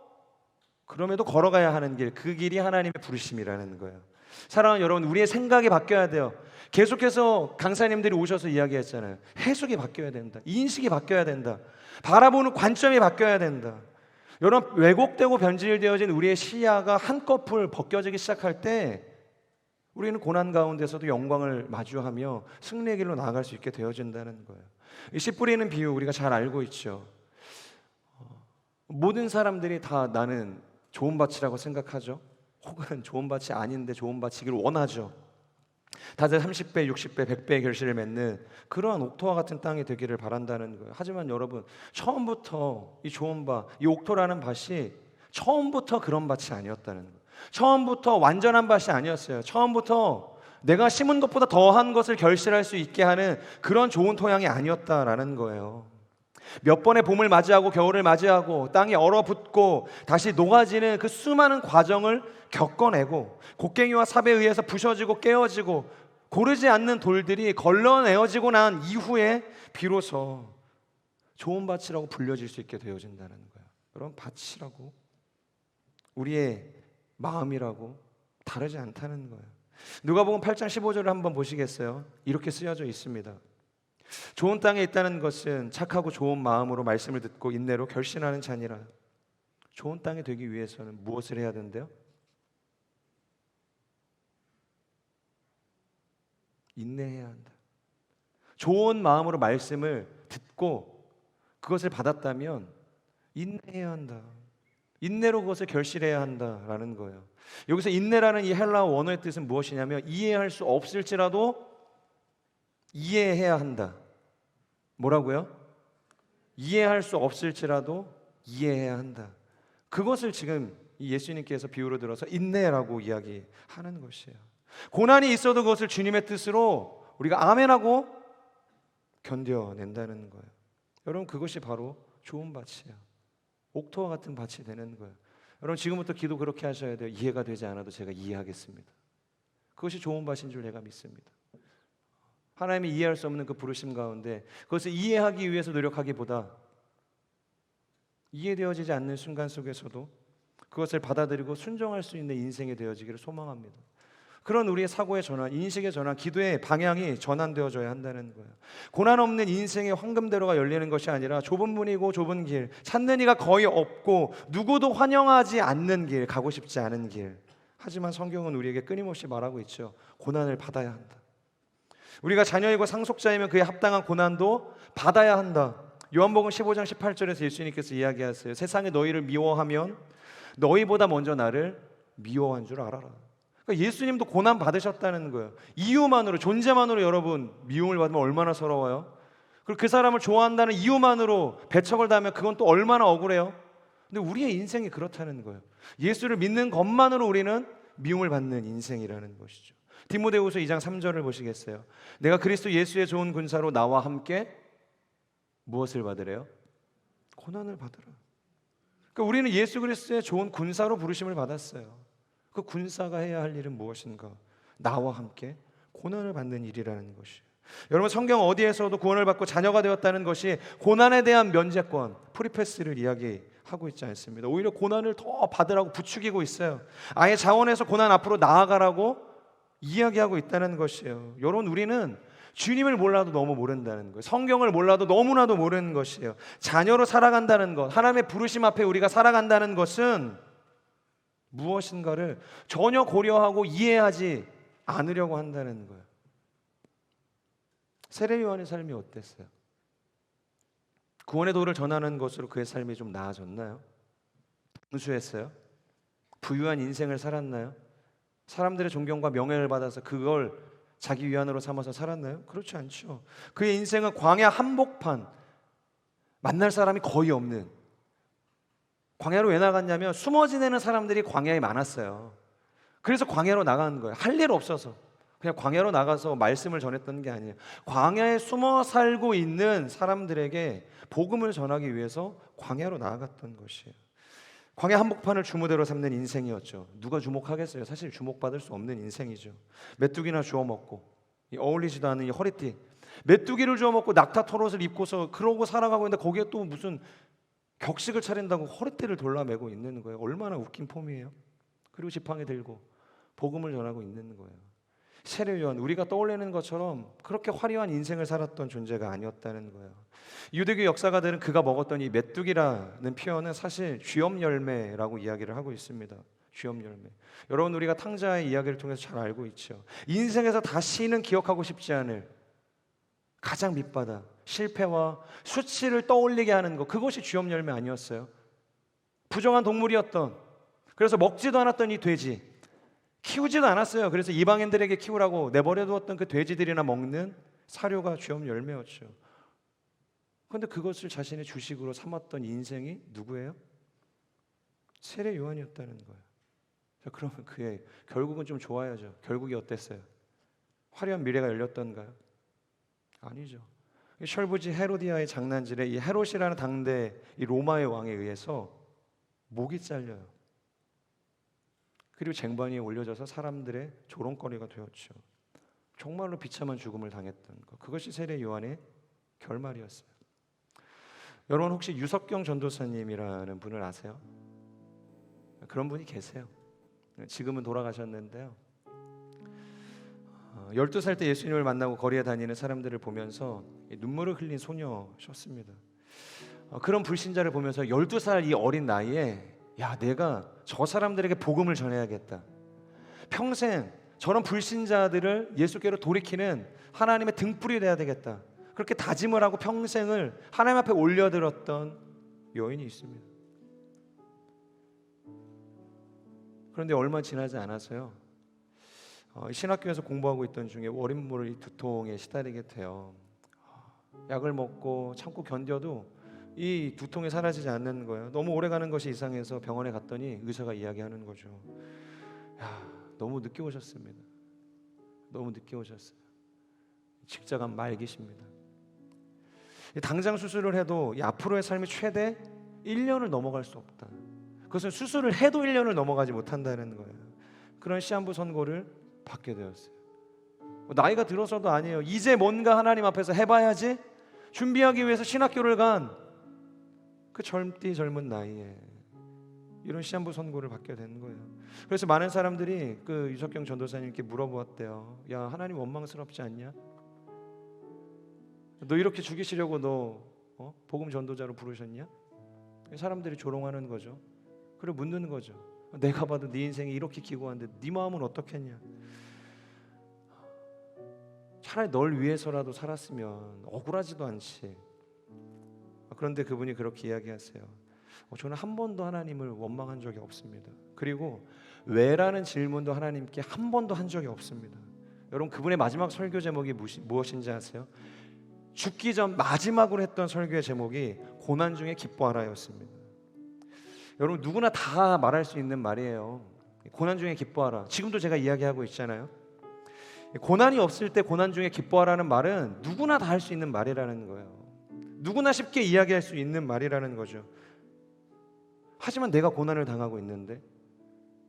Speaker 1: 그럼에도 걸어가야 하는 길, 그 길이 하나님의 부르심이라는 거예요. 사랑하는 여러분, 우리의 생각이 바뀌어야 돼요. 계속해서 강사님들이 오셔서 이야기했잖아요. 해석이 바뀌어야 된다. 인식이 바뀌어야 된다. 바라보는 관점이 바뀌어야 된다. 여러분, 왜곡되고 변질되어진 우리의 시야가 한꺼풀 벗겨지기 시작할 때 우리는 고난 가운데서도 영광을 마주하며 승리의 길로 나아갈 수 있게 되어진다는 거예요. 이 씨 뿌리는 비유 우리가 잘 알고 있죠. 모든 사람들이 다 나는 좋은 밭이라고 생각하죠. 혹은 좋은 밭이 아닌데 좋은 밭이기를 원하죠. 다들 30배, 60배, 100배의 결실을 맺는 그러한 옥토와 같은 땅이 되기를 바란다는 거예요. 하지만 여러분, 처음부터 이 좋은 밭, 이 옥토라는 밭이 처음부터 그런 밭이 아니었다는 거예요. 처음부터 완전한 밭이 아니었어요. 처음부터 내가 심은 것보다 더한 것을 결실할 수 있게 하는 그런 좋은 토양이 아니었다라는 거예요. 몇 번의 봄을 맞이하고 겨울을 맞이하고 땅이 얼어붙고 다시 녹아지는 그 수많은 과정을 겪어내고 곡괭이와 삽에 의해서 부셔지고 깨어지고 고르지 않는 돌들이 걸러내어지고 난 이후에 비로소 좋은 밭이라고 불려질 수 있게 되어진다는 거예요. 여러분, 밭이라고 우리의 마음이라고 다르지 않다는 거예요. 누가복음 8장 15절을 한번 보시겠어요? 이렇게 쓰여져 있습니다. 좋은 땅에 있다는 것은 착하고 좋은 마음으로 말씀을 듣고 인내로 결신하는 자니라. 좋은 땅이 되기 위해서는 무엇을 해야 된대요? 인내해야 한다. 좋은 마음으로 말씀을 듣고 그것을 받았다면 인내해야 한다. 인내로 그것을 결실해야 한다라는 거예요. 여기서 인내라는 이 헬라어 원어의 뜻은 무엇이냐면 이해할 수 없을지라도 이해해야 한다. 뭐라고요? 이해할 수 없을지라도 이해해야 한다. 그것을 지금 예수님께서 비유로 들어서 인내라고 이야기하는 것이에요. 고난이 있어도 그것을 주님의 뜻으로 우리가 아멘하고 견뎌낸다는 거예요. 여러분, 그것이 바로 좋은 밭이에요. 옥토와 같은 밭이 되는 거예요. 여러분, 지금부터 기도 그렇게 하셔야 돼요. 이해가 되지 않아도 제가 이해하겠습니다. 그것이 좋은 밭인 줄 내가 믿습니다. 하나님이 이해할 수 없는 그 부르심 가운데 그것을 이해하기 위해서 노력하기보다 이해되어지지 않는 순간 속에서도 그것을 받아들이고 순종할 수 있는 인생이 되어지기를 소망합니다. 그런 우리의 사고의 전환, 인식의 전환, 기도의 방향이 전환되어져야 한다는 거예요. 고난 없는 인생의 황금대로가 열리는 것이 아니라 좁은 문이고 좁은 길, 찾는 이가 거의 없고 누구도 환영하지 않는 길, 가고 싶지 않은 길. 하지만 성경은 우리에게 끊임없이 말하고 있죠. 고난을 받아야 한다. 우리가 자녀이고 상속자이면 그에 합당한 고난도 받아야 한다. 요한복음 15장 18절에서 예수님께서 이야기하세요. 세상에 너희를 미워하면 너희보다 먼저 나를 미워한 줄 알아라. 그러니까 예수님도 고난 받으셨다는 거예요. 이유만으로, 존재만으로 여러분 미움을 받으면 얼마나 서러워요. 그리고 그 사람을 좋아한다는 이유만으로 배척을 당하면 그건 또 얼마나 억울해요. 근데 우리의 인생이 그렇다는 거예요. 예수를 믿는 것만으로 우리는 미움을 받는 인생이라는 것이죠. 디모데후서 2장 3절을 보시겠어요? 내가 그리스도 예수의 좋은 군사로 나와 함께 무엇을 받으래요? 고난을 받으라. 그러니까 우리는 예수 그리스도의 좋은 군사로 부르심을 받았어요. 그 군사가 해야 할 일은 무엇인가? 나와 함께 고난을 받는 일이라는 것이에요. 여러분, 성경 어디에서도 구원을 받고 자녀가 되었다는 것이 고난에 대한 면제권, 프리패스를 이야기하고 있지 않습니다. 오히려 고난을 더 받으라고 부추기고 있어요. 아예 자원에서 고난 앞으로 나아가라고 이야기하고 있다는 것이에요. 여러분, 우리는 주님을 몰라도 너무 모른다는 거예요. 성경을 몰라도 너무나도 모르는 것이에요. 자녀로 살아간다는 것, 하나님의 부르심 앞에 우리가 살아간다는 것은 무엇인가를 전혀 고려하고 이해하지 않으려고 한다는 거예요. 세례 요한의 삶이 어땠어요? 구원의 도를 전하는 것으로 그의 삶이 좀 나아졌나요? 분수했어요? 부유한 인생을 살았나요? 사람들의 존경과 명예를 받아서 그걸 자기 위안으로 삼아서 살았나요? 그렇지 않죠. 그의 인생은 광야 한복판, 만날 사람이 거의 없는, 광야로 왜 나갔냐면 숨어 지내는 사람들이 광야에 많았어요. 그래서 광야로 나간 거예요. 할 일 없어서 그냥 광야로 나가서 말씀을 전했던 게 아니에요. 광야에 숨어 살고 있는 사람들에게 복음을 전하기 위해서 광야로 나아갔던 것이에요. 광야 한복판을 주무대로 삼는 인생이었죠. 누가 주목하겠어요? 사실 주목받을 수 없는 인생이죠. 메뚜기나 주워 먹고 어울리지도 않은 이 허리띠, 메뚜기를 주워 먹고 낙타 털옷을 입고서 그러고 살아가고 있는데 거기에 또 무슨 격식을 차린다고 허리띠를 돌라매고 있는 거예요. 얼마나 웃긴 폼이에요. 그리고 지팡이 들고 복음을 전하고 있는 거예요. 세례 요한, 우리가 떠올리는 것처럼 그렇게 화려한 인생을 살았던 존재가 아니었다는 거예요. 유대교 역사가들은 그가 먹었던 이 메뚜기라는 표현은 사실 쥐엄 열매라고 이야기를 하고 있습니다. 쥐엄 열매. 여러분, 우리가 탕자의 이야기를 통해서 잘 알고 있죠. 인생에서 다시는 기억하고 싶지 않을 가장 밑바닥, 실패와 수치를 떠올리게 하는 것, 그것이 쥐엄 열매 아니었어요? 부정한 동물이었던, 그래서 먹지도 않았던 이 돼지, 키우지도 않았어요. 그래서 이방인들에게 키우라고 내버려두었던 그 돼지들이나 먹는 사료가 죄업 열매였죠. 그런데 그것을 자신의 주식으로 삼았던 인생이 누구예요? 세례 요한이었다는 거예요. 자, 그러면 그의 결국은 좀 좋아야죠. 결국이 어땠어요? 화려한 미래가 열렸던가요? 아니죠. 철부지 헤로디아의 장난질에 이 헤롯이라는 당대 이 로마의 왕에 의해서 목이 잘려요. 그리고 쟁반위에 올려져서 사람들의 조롱거리가 되었죠. 정말로 비참한 죽음을 당했던 것, 그것이 세례 요한의 결말이었어요. 여러분 혹시 유석경 전도사님이라는 분을 아세요? 그런 분이 계세요. 지금은 돌아가셨는데요. 12살 때 예수님을 만나고 거리에 다니는 사람들을 보면서 눈물을 흘린 소녀셨습니다. 그런 불신자를 보면서 12살 이 어린 나이에 야, 내가 저 사람들에게 복음을 전해야겠다. 평생 저런 불신자들을 예수께로 돌이키는 하나님의 등불이 돼야 되겠다. 그렇게 다짐을 하고 평생을 하나님 앞에 올려드렸던 여인이 있습니다. 그런데 얼마 지나지 않아서요, 신학교에서 공부하고 있던 중에 어린물을 이 두통에 시달리게 돼요. 약을 먹고 참고 견뎌도 이 두통이 사라지지 않는 거예요. 너무 오래가는 것이 이상해서 병원에 갔더니 의사가 이야기하는 거죠. 야, 너무 늦게 오셨습니다. 너무 늦게 오셨어요. 직자간 말기십니다. 당장 수술을 해도 이 앞으로의 삶이 최대 1년을 넘어갈 수 없다. 그것은 수술을 해도 1년을 넘어가지 못한다는 거예요. 그런 시한부 선고를 받게 되었어요. 나이가 들어서도 아니에요. 이제 뭔가 하나님 앞에서 해봐야지 준비하기 위해서 신학교를 간 그 젊은 나이에 이런 시한부 선고를 받게 된 거예요. 그래서 많은 사람들이 그 유석경 전도사님께 물어보았대요. 야, 하나님 원망스럽지 않냐? 너 이렇게 죽이시려고 너 복음 전도자로 부르셨냐? 사람들이 조롱하는 거죠. 그리고 묻는 거죠. 내가 봐도 네 인생이 이렇게 기고한데 네 마음은 어떻겠냐? 차라리 널 위해서라도 살았으면 억울하지도 않지. 그런데 그분이 그렇게 이야기하세요. 저는 한 번도 하나님을 원망한 적이 없습니다. 그리고 왜라는 질문도 하나님께 한 번도 한 적이 없습니다. 여러분, 그분의 마지막 설교 제목이 무엇인지 아세요? 죽기 전 마지막으로 했던 설교의 제목이 고난 중에 기뻐하라였습니다. 여러분, 누구나 다 말할 수 있는 말이에요. 고난 중에 기뻐하라. 지금도 제가 이야기하고 있잖아요. 고난이 없을 때 고난 중에 기뻐하라는 말은 누구나 다 할 수 있는 말이라는 거예요. 누구나 쉽게 이야기할 수 있는 말이라는 거죠. 하지만 내가 고난을 당하고 있는데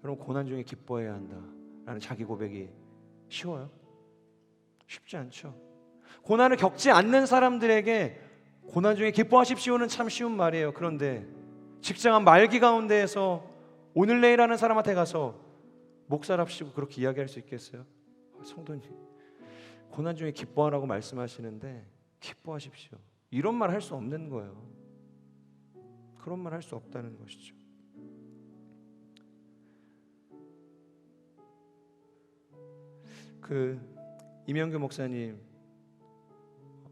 Speaker 1: 여러분, 고난 중에 기뻐해야 한다라는 자기 고백이 쉬워요? 쉽지 않죠. 고난을 겪지 않는 사람들에게 고난 중에 기뻐하십시오는 참 쉬운 말이에요. 그런데 직장한 말기 가운데에서 오늘 내일 하는 사람한테 가서 목사랍시고 그렇게 이야기할 수 있겠어요? 성도님, 고난 중에 기뻐하라고 말씀하시는데 기뻐하십시오, 이런 말 할 수 없는 거예요. 그런 말 할 수 없다는 것이죠. 그 이명규 목사님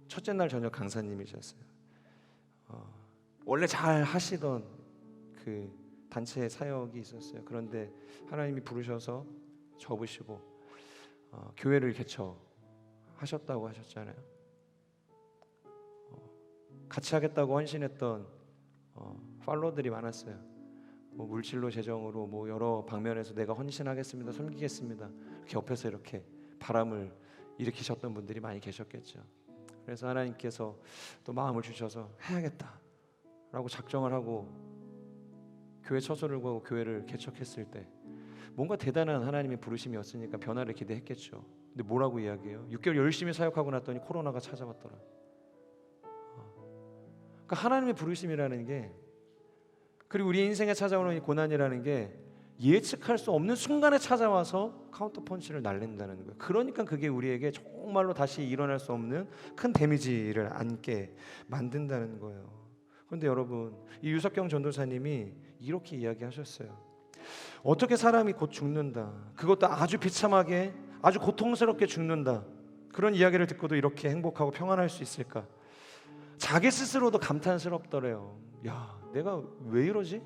Speaker 1: 첫째 날 저녁 강사님이셨어요. 원래 잘 하시던 그 단체 사역이 있었어요. 그런데 하나님이 부르셔서 접으시고 교회를 개척하셨다고 하셨잖아요. 같이 하겠다고 헌신했던 팔로들이 많았어요. 뭐 물질로, 재정으로, 뭐 여러 방면에서 내가 헌신하겠습니다, 섬기겠습니다, 이렇게 옆에서 이렇게 바람을 일으키셨던 분들이 많이 계셨겠죠. 그래서 하나님께서 또 마음을 주셔서 해야겠다라고 작정을 하고 교회 처소를 구하고 교회를 개척했을 때 뭔가 대단한 하나님의 부르심이었으니까 변화를 기대했겠죠. 근데 뭐라고 이야기해요? 6개월 열심히 사역하고 났더니 코로나가 찾아왔더라. 그러니까 하나님의 부르심이라는 게, 그리고 우리 인생에 찾아오는 이 고난이라는 게 예측할 수 없는 순간에 찾아와서 카운터 펀치를 날린다는 거예요. 그러니까 그게 우리에게 정말로 다시 일어날 수 없는 큰 데미지를 안게 만든다는 거예요. 그런데 여러분, 이 유석경 전도사님이 이렇게 이야기하셨어요. 어떻게 사람이 곧 죽는다, 그것도 아주 비참하게, 아주 고통스럽게 죽는다, 그런 이야기를 듣고도 이렇게 행복하고 평안할 수 있을까? 자기 스스로도 감탄스럽더래요. 야, 내가 왜 이러지?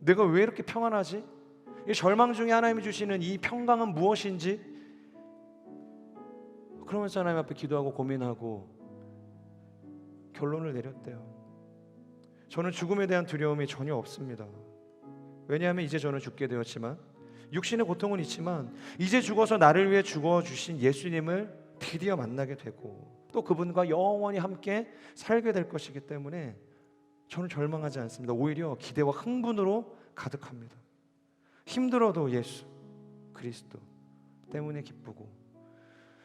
Speaker 1: 내가 왜 이렇게 평안하지? 이 절망 중에 하나님이 주시는 이 평강은 무엇인지, 그러면서 하나님 앞에 기도하고 고민하고 결론을 내렸대요. 저는 죽음에 대한 두려움이 전혀 없습니다. 왜냐하면 이제 저는 죽게 되었지만, 육신의 고통은 있지만 이제 죽어서 나를 위해 죽어주신 예수님을 드디어 만나게 되고 또 그분과 영원히 함께 살게 될 것이기 때문에 저는 절망하지 않습니다. 오히려 기대와 흥분으로 가득합니다. 힘들어도 예수 그리스도 때문에 기쁘고,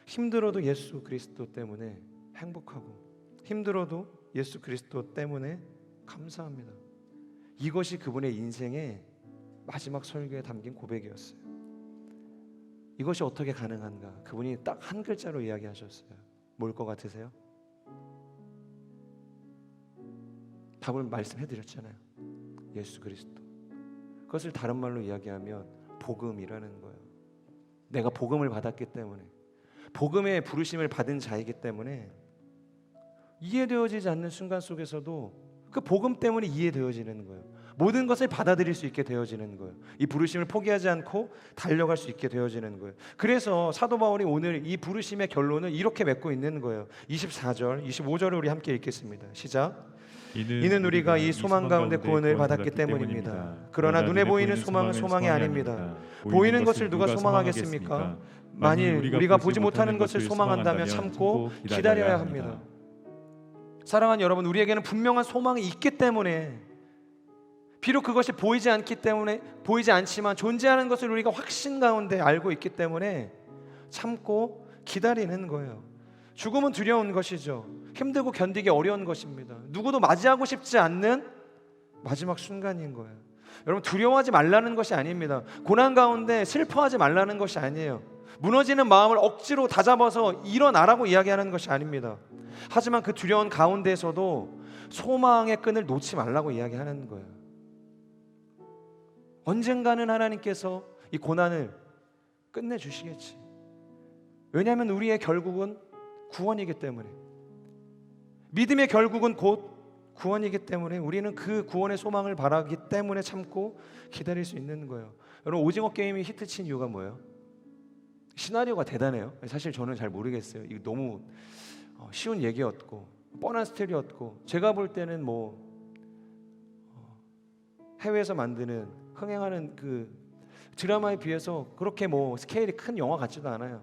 Speaker 1: 힘들어도 예수 그리스도 때문에 행복하고, 힘들어도 예수 그리스도 때문에 감사합니다. 이것이 그분의 인생의 마지막 설교에 담긴 고백이었어요. 이것이 어떻게 가능한가? 그분이 딱 한 글자로 이야기하셨어요. 뭘 것 같으세요? 답을 말씀해드렸잖아요. 예수 그리스도. 그것을 다른 말로 이야기하면 복음이라는 거예요. 내가 복음을 받았기 때문에, 복음의 부르심을 받은 자이기 때문에 이해되어지지 않는 순간 속에서도 그 복음 때문에 이해되어지는 거예요. 모든 것을 받아들일 수 있게 되어지는 거예요. 이 부르심을 포기하지 않고 달려갈 수 있게 되어지는 거예요. 그래서 사도 바울이 오늘 이 부르심의 결론을 이렇게 맺고 있는 거예요. 24절, 25절을 우리 함께 읽겠습니다. 시작. 이는 우리가 이 소망 가운데 구원을 받았기 때문입니다. 그러나 눈에 보이는 소망은 소망이 아닙니다. 보이는 것을 누가 소망하겠습니까? 만일 우리가 보지 못하는 것을 소망한다면 참고 기다려야 합니다. 사랑하는 여러분, 우리에게는 분명한 소망이 있기 때문에, 비록 그것이 보이지 않기 때문에, 보이지 않지만 존재하는 것을 우리가 확신 가운데 알고 있기 때문에 참고 기다리는 거예요. 죽음은 두려운 것이죠. 힘들고 견디기 어려운 것입니다. 누구도 맞이하고 싶지 않는 마지막 순간인 거예요. 여러분, 두려워하지 말라는 것이 아닙니다. 고난 가운데 슬퍼하지 말라는 것이 아니에요. 무너지는 마음을 억지로 다잡아서 일어나라고 이야기하는 것이 아닙니다. 하지만 그 두려운 가운데에서도 소망의 끈을 놓지 말라고 이야기하는 거예요. 언젠가는 하나님께서 이 고난을 끝내주시겠지. 왜냐하면 우리의 결국은 구원이기 때문에, 믿음의 결국은 곧 구원이기 때문에 우리는 그 구원의 소망을 바라기 때문에 참고 기다릴 수 있는 거예요. 여러분, 오징어 게임이 히트친 이유가 뭐예요? 시나리오가 대단해요. 사실 저는 잘 모르겠어요. 이거 너무 쉬운 얘기였고 뻔한 스토리였고, 제가 볼 때는 해외에서 만드는 흥행하는 그 드라마에 비해서 그렇게 스케일이 큰 영화 같지도 않아요.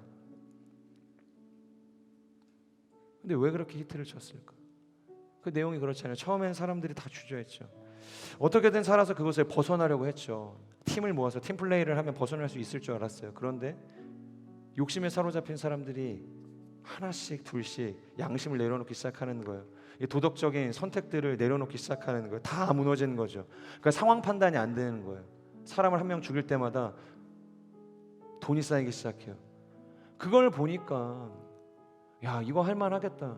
Speaker 1: 근데 왜 그렇게 히트를 쳤을까? 그 내용이 그렇잖아요. 처음엔 사람들이 다 주저했죠. 어떻게든 살아서 그것을 벗어나려고 했죠. 팀을 모아서 팀플레이를 하면 벗어날 수 있을 줄 알았어요. 그런데 욕심에 사로잡힌 사람들이 하나씩 둘씩 양심을 내려놓기 시작하는 거예요. 이 도덕적인 선택들을 내려놓기 시작하는 거예요. 다 무너지는 거죠. 그러니까 상황 판단이 안 되는 거예요. 사람을 한 명 죽일 때마다 돈이 쌓이기 시작해요. 그걸 보니까 야, 이거 할만하겠다.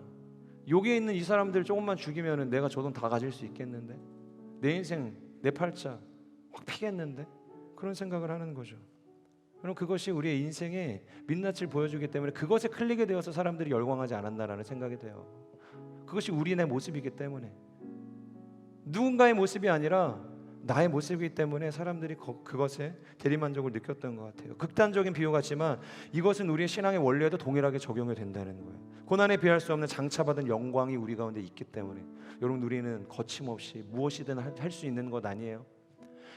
Speaker 1: 여기에 있는 이 사람들 조금만 죽이면은 내가 저 돈 다 가질 수 있겠는데, 내 인생 내 팔자 확 피겠는데, 그런 생각을 하는 거죠. 그럼 그것이 우리의 인생에 민낯을 보여주기 때문에 그것에 클릭이 되어서 사람들이 열광하지 않았나라는 생각이 돼요. 그것이 우리의 모습이기 때문에, 누군가의 모습이 아니라 나의 모습이기 때문에 사람들이 그것에 대리만족을 느꼈던 것 같아요. 극단적인 비유 같지만 이것은 우리의 신앙의 원리에도 동일하게 적용이 된다는 거예요. 고난에 비할 수 없는 장차받은 영광이 우리 가운데 있기 때문에, 여러분, 우리는 거침없이 무엇이든 할 수 있는 것 아니에요?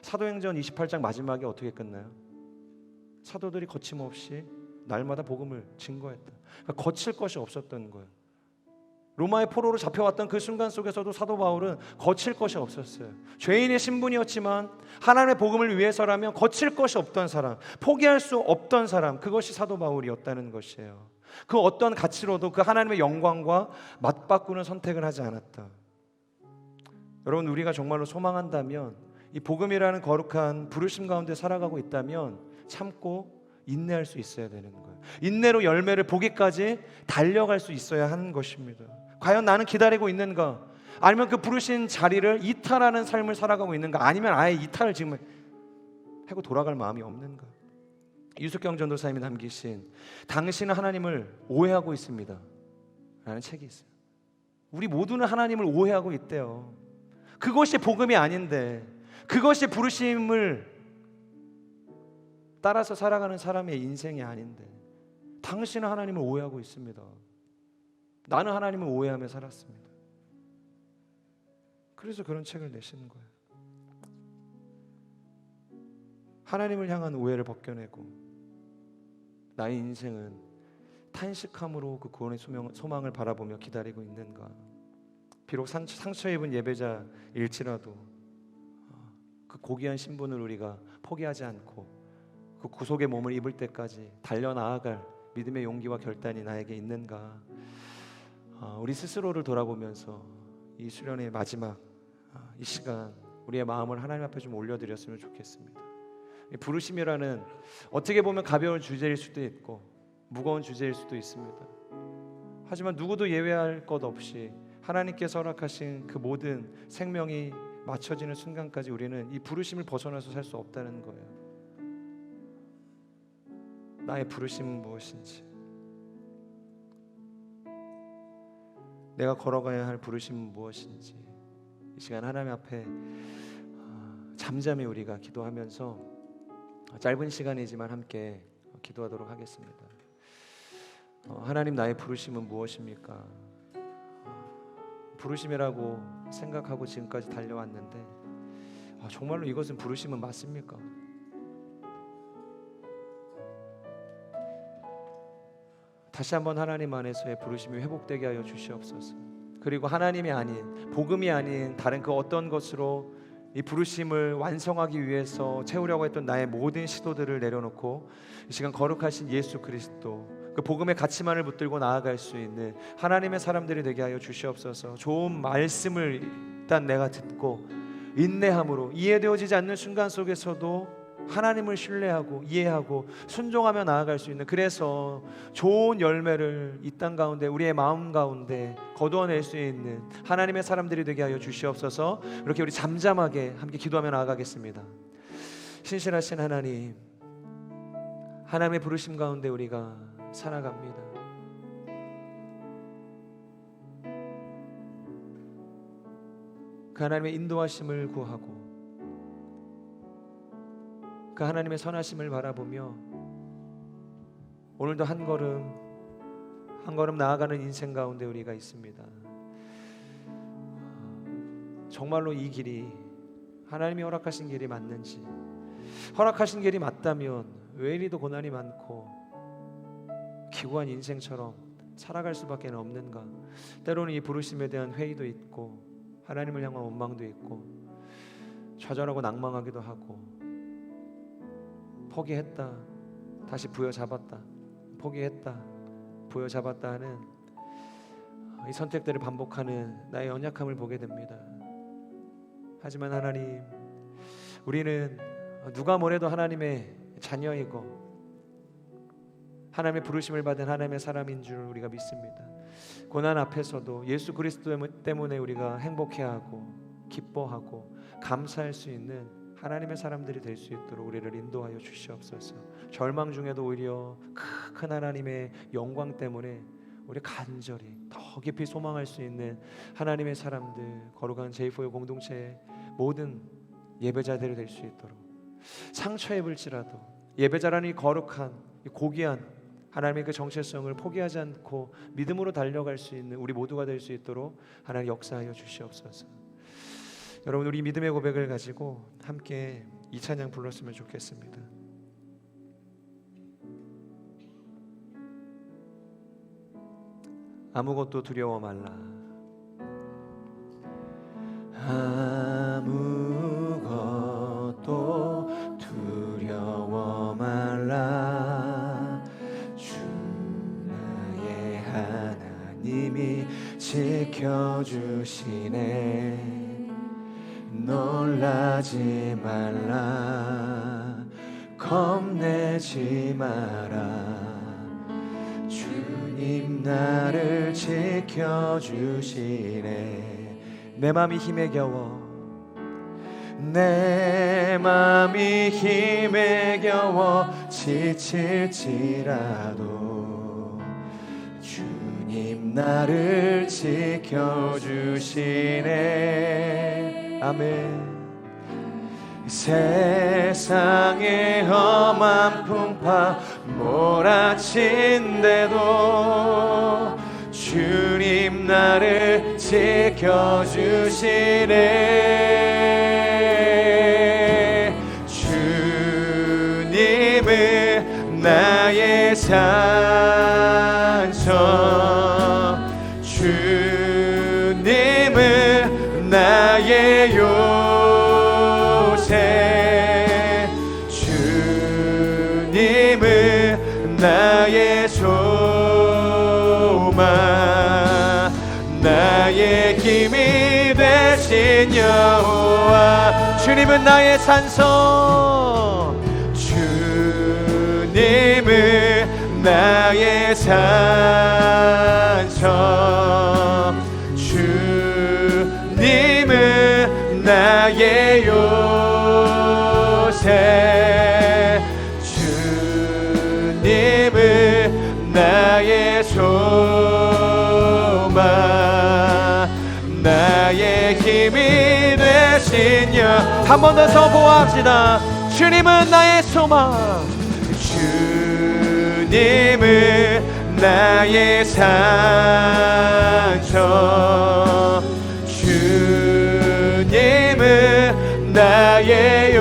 Speaker 1: 사도행전 28장 마지막에 어떻게 끝나요? 사도들이 거침없이 날마다 복음을 증거했다. 그러니까 거칠 것이 없었던 거예요. 로마의 포로로 잡혀왔던 그 순간 속에서도 사도 바울은 거칠 것이 없었어요. 죄인의 신분이었지만 하나님의 복음을 위해서라면 거칠 것이 없던 사람, 포기할 수 없던 사람, 그것이 사도 바울이었다는 것이에요. 그 어떤 가치로도 그 하나님의 영광과 맞바꾸는 선택을 하지 않았다. 여러분, 우리가 정말로 소망한다면, 이 복음이라는 거룩한 부르심 가운데 살아가고 있다면 참고 인내할 수 있어야 되는 거예요. 인내로 열매를 보기까지 달려갈 수 있어야 하는 것입니다. 과연 나는 기다리고 있는가? 아니면 그 부르신 자리를 이탈하는 삶을 살아가고 있는가? 아니면 아예 이탈을 지금 하고 돌아갈 마음이 없는가? 유석경 전도사님이 남기신 당신은 하나님을 오해하고 있습니다 라는 책이 있어요. 우리 모두는 하나님을 오해하고 있대요. 그것이 복음이 아닌데, 그것이 부르심을 따라서 살아가는 사람의 인생이 아닌데 당신은 하나님을 오해하고 있습니다. 나는 하나님을 오해하며 살았습니다. 그래서 그런 책을 내시는 거예요. 하나님을 향한 오해를 벗겨내고 나의 인생은 탄식함으로 그 구원의 소망을 바라보며 기다리고 있는가. 비록 상처 입은 예배자일지라도 그 고귀한 신분을 우리가 포기하지 않고 그 구속의 몸을 입을 때까지 달려나아갈 믿음의 용기와 결단이 나에게 있는가. 우리 스스로를 돌아보면서 이 수련의 마지막 이 시간 우리의 마음을 하나님 앞에 좀 올려드렸으면 좋겠습니다. 이 부르심이라는 어떻게 보면 가벼운 주제일 수도 있고 무거운 주제일 수도 있습니다. 하지만 누구도 예외할 것 없이 하나님께서 허락하신 그 모든 생명이 맞춰지는 순간까지 우리는 이 부르심을 벗어나서 살 수 없다는 거예요. 나의 부르심은 무엇인지, 내가 걸어가야 할 부르심은 무엇인지, 이 시간 하나님 앞에 잠잠히 우리가 기도하면서 짧은 시간이지만 함께 기도하도록 하겠습니다. 하나님, 나의 부르심은 무엇입니까? 부르심이라고 생각하고 지금까지 달려왔는데 정말로 이것은 부르심은 맞습니까? 다시 한번 하나님 안에서의 부르심이 회복되게 하여 주시옵소서. 그리고 하나님이 아닌, 복음이 아닌 다른 그 어떤 것으로 이 부르심을 완성하기 위해서 채우려고 했던 나의 모든 시도들을 내려놓고 이 시간 거룩하신 예수 그리스도 그 복음의 가치만을 붙들고 나아갈 수 있는 하나님의 사람들이 되게 하여 주시옵소서. 좋은 말씀을 일단 내가 듣고 인내함으로 이해되어지지 않는 순간 속에서도 하나님을 신뢰하고 이해하고 순종하며 나아갈 수 있는, 그래서 좋은 열매를 이 땅 가운데 우리의 마음 가운데 거두어낼 수 있는 하나님의 사람들이 되게 하여 주시옵소서. 이렇게 우리 잠잠하게 함께 기도하며 나아가겠습니다. 신실하신 하나님, 하나님의 부르심 가운데 우리가 살아갑니다. 그 하나님의 인도하심을 구하고 그 하나님의 선하심을 바라보며 오늘도 한 걸음 한 걸음 나아가는 인생 가운데 우리가 있습니다. 정말로 이 길이 하나님이 허락하신 길이 맞는지, 허락하신 길이 맞다면 왜 이리도 고난이 많고 기구한 인생처럼 살아갈 수밖에 없는가. 때로는 이 부르심에 대한 회의도 있고 하나님을 향한 원망도 있고 좌절하고 낭망하기도 하고, 포기했다 다시 부여잡았다, 포기했다 부여잡았다 하는 이 선택들을 반복하는 나의 연약함을 보게 됩니다. 하지만 하나님, 우리는 누가 뭐래도 하나님의 자녀이고 하나님의 부르심을 받은 하나님의 사람인 줄 우리가 믿습니다. 고난 앞에서도 예수 그리스도 때문에 우리가 행복해하고 기뻐하고 감사할 수 있는 하나님의 사람들이 될 수 있도록 우리를 인도하여 주시옵소서. 절망 중에도 오히려 큰 하나님의 영광 때문에 우리 간절히 더 깊이 소망할 수 있는 하나님의 사람들, 거룩한 제4의 공동체의 모든 예배자들이 될 수 있도록, 상처 입을지라도 예배자라는 이 거룩한 이 고귀한 하나님의 그 정체성을 포기하지 않고 믿음으로 달려갈 수 있는 우리 모두가 될 수 있도록 하나님 역사하여 주시옵소서. 여러분, 우리 믿음의 고백을 가지고 함께 이 찬양 불렀으면 좋겠습니다. 아무것도 두려워 말라. 아무것도 두려워 말라. 주 나의 하나님이 지켜주시네. 놀라지 말라, 겁내지 마라. 주님 나를 지켜주시네. 내 맘이 힘에 겨워, 내 맘이 힘에 겨워 지칠지라도 주님 나를 지켜주시네. 아멘. 세상의 험한 풍파 몰아친데도 주님 나를 지켜주시네. 주님은 나의 산처, 주님은 나의 요새, 주님은 나의 소망, 나의 힘이 되신 여호와. 주님은 나의 산성, 주님은 나의 산성, 주님은 나의 요새, 주님은 나의 소망, 나의 힘이 되신 여. 한 번 더 선포합시다. 주님은 나의 소망, 주님은 나의 산처, 주님은 나의 요새,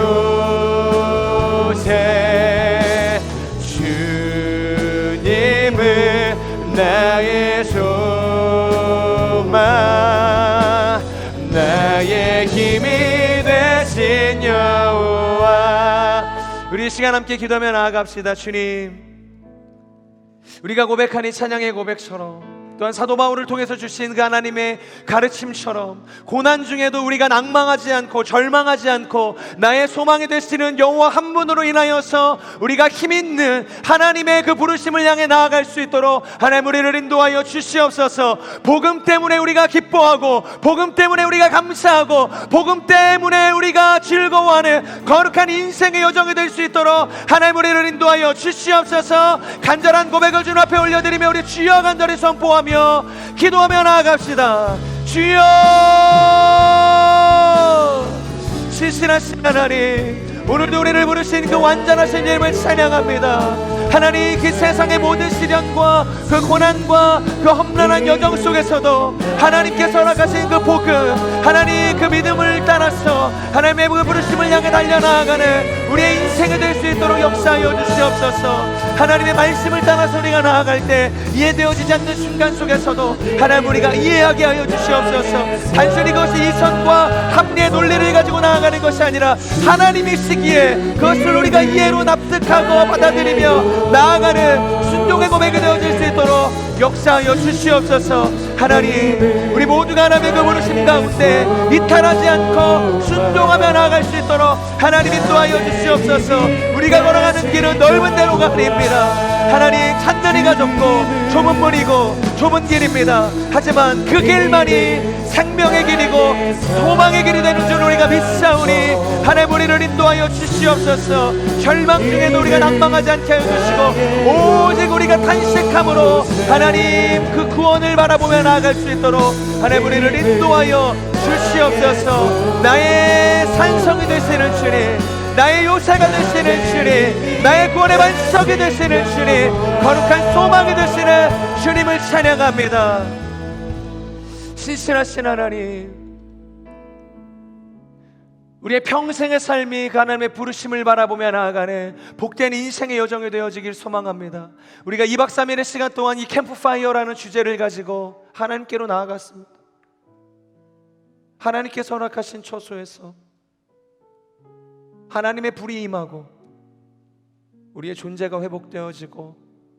Speaker 1: 주님은 나의 소망, 나의 힘이 되신 여호와. 우리 이 시간 함께 기도하며 나아갑시다. 주님, 우리가 고백한 이 찬양의 고백처럼, 또한 사도 바울을 통해서 주신 그 하나님의 가르침처럼 고난 중에도 우리가 낭망하지 않고 절망하지 않고 나의 소망이 되시는 여호와 한 분으로 인하여서 우리가 힘있는 하나님의 그 부르심을 향해 나아갈 수 있도록 하나님 우리를 인도하여 주시옵소서. 복음 때문에 우리가 기뻐하고, 복음 때문에 우리가 감사하고, 복음 때문에 우리가 즐거워하는 거룩한 인생의 여정이 될 수 있도록 하나님 우리를 인도하여 주시옵소서. 간절한 고백을 주님 앞에 올려드리며 우리 주여 간절히 선포하며 기도하며 나아갑시다. 주여, 신실하신 하나님, 오늘도 우리를 부르신 그 완전하신 이름을 찬양합니다. 하나님, 그 세상의 모든 시련과 그 고난과 그 험난한 여정 속에서도 하나님께서 허락하신 그 복음, 하나님 그 믿음을 따라서 하나님의 그 부르심을 향해 달려나아가는 우리의 인생이 될 수 있도록 역사하여 주시옵소서. 하나님의 말씀을 따라서 우리가 나아갈 때 이해되어지지 않는 순간 속에서도 하나님 우리가 이해하게 하여 주시옵소서. 단순히 그것이 이성과 합리의 논리를 가지고 나아가는 것이 아니라 하나님이시기에 그것을 우리가 이해로 납득하고 받아들이며 나아가는 순종의 고백이 되어질 수 있도록 역사하여 주시옵소서. 하나님, 우리 모두가 하나님의 그 부르심 가운데 이탈하지 않고 순종하며 나아갈 수 있도록 하나님 인도하여 주시옵소서. 우리가 걸어가는 길은 넓은 대로가 아닙니다. 하나님, 산다리가 좁고 좁은 문이고 좁은 길입니다. 하지만 그 길만이 생명의 길이고 소망의 길이 되는 줄 우리가 믿사오니 하나님 우리를 인도하여 주시옵소서. 절망 중에도 우리가 낭망하지 않게 하여 주시고 오직 우리가 탄식함으로 하나님 그 구원을 바라보며 나아갈 수 있도록 하나님 우리를 인도하여 주시옵소서. 나의 산성이 되시는 주님, 나의 요새가 되시는 주님, 나의 구원의 반석이 되시는 주님, 거룩한 소망이 되시는 주님을 찬양합니다. 신실하신 하나님, 우리의 평생의 삶이 그 하나님의 부르심을 바라보며 나아가는 복된 인생의 여정이 되어지길 소망합니다. 우리가 2박 3일의 시간 동안 이 캠프파이어라는 주제를 가지고 하나님께로 나아갔습니다. 하나님께서 허락하신 처소에서 하나님의 불이 임하고 우리의 존재가 회복되어지고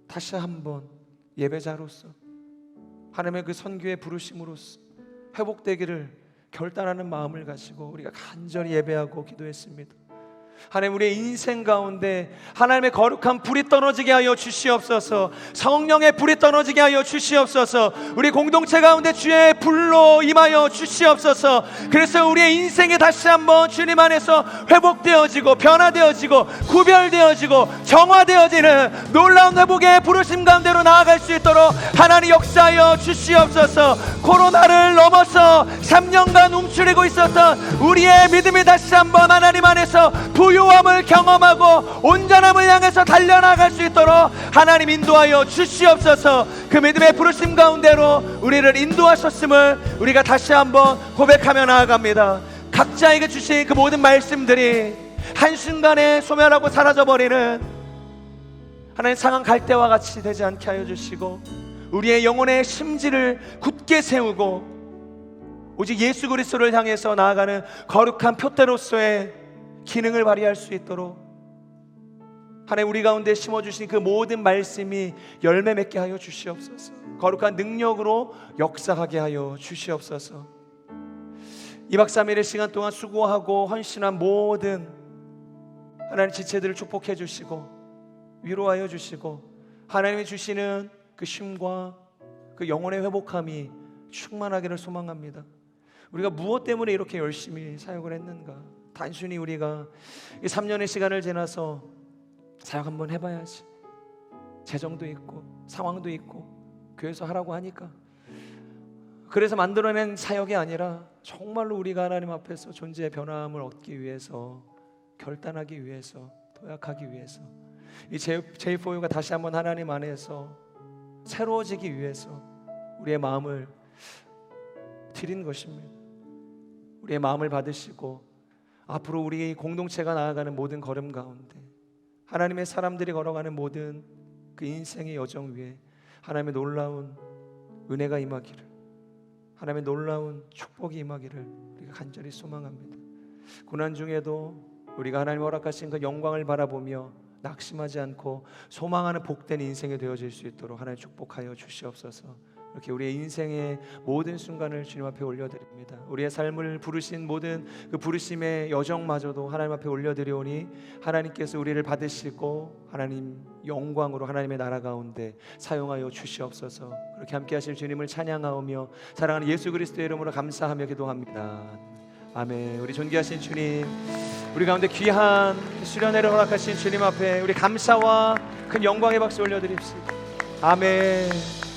Speaker 1: 다시 한번 예배자로서 하나님의 그 선교의 부르심으로써 회복되기를 결단하는 마음을 가지고 우리가 간절히 예배하고 기도했습니다. 하나님, 우리의 인생 가운데 하나님의 거룩한 불이 떨어지게 하여 주시옵소서. 성령의 불이 떨어지게 하여 주시옵소서. 우리 공동체 가운데 주의 불로 임하여 주시옵소서. 그래서 우리의 인생이 다시 한번 주님 안에서 회복되어지고 변화되어지고 구별되어지고 정화되어지는 놀라운 회복의 부르심 가운데로 나아갈 수 있도록 하나님 역사하여 주시옵소서. 코로나를 넘어서 3년간 움츠리고 있었던 우리의 믿음이 다시 한번 하나님 안에서 부유함을 경험하고 온전함을 향해서 달려나갈 수 있도록 하나님 인도하여 주시옵소서. 그 믿음의 부르심 가운데로 우리를 인도하셨음을 우리가 다시 한번 고백하며 나아갑니다. 각자에게 주신 그 모든 말씀들이 한순간에 소멸하고 사라져버리는 하나님 상한 갈대와 같이 되지 않게 하여 주시고, 우리의 영혼의 심지를 굳게 세우고 오직 예수 그리스도를 향해서 나아가는 거룩한 표대로서의 기능을 발휘할 수 있도록 하나님 우리 가운데 심어주신 그 모든 말씀이 열매 맺게 하여 주시옵소서. 거룩한 능력으로 역사하게 하여 주시옵소서. 2박 3일의 시간 동안 수고하고 헌신한 모든 하나님 지체들을 축복해 주시고 위로하여 주시고, 하나님이 주시는 그 쉼과 그 영혼의 회복함이 충만하기를 소망합니다. 우리가 무엇 때문에 이렇게 열심히 사역을 했는가? 단순히 우리가 이 3년의 시간을 지나서 사역 한번 해봐야지, 재정도 있고 상황도 있고 교회에서 하라고 하니까 그래서 만들어낸 사역이 아니라 정말로 우리가 하나님 앞에서 존재의 변화함을 얻기 위해서, 결단하기 위해서, 도약하기 위해서, 이 J4U가 다시 한번 하나님 안에서 새로워지기 위해서 우리의 마음을 드린 것입니다. 우리의 마음을 받으시고 앞으로 우리 공동체가 나아가는 모든 걸음 가운데 하나님의 사람들이 걸어가는 모든 그 인생의 여정 위에 하나님의 놀라운 은혜가 임하기를, 하나님의 놀라운 축복이 임하기를 우리가 간절히 소망합니다. 고난 중에도 우리가 하나님 허락하신 그 영광을 바라보며 낙심하지 않고 소망하는 복된 인생이 되어질 수 있도록 하나님 축복하여 주시옵소서. 이렇게 우리의 인생의 모든 순간을 주님 앞에 올려드립니다. 우리의 삶을 부르신 모든 그 부르심의 여정마저도 하나님 앞에 올려드리오니 하나님께서 우리를 받으시고 하나님 영광으로 하나님의 나라 가운데 사용하여 주시옵소서. 그렇게 함께 하실 주님을 찬양하오며 사랑하는 예수 그리스도의 이름으로 감사하며 기도합니다. 아멘. 우리 존귀하신 주님, 우리 가운데 귀한 수련회를 허락하신 주님 앞에 우리 감사와 큰 영광의 박수 올려드립시다. 아멘.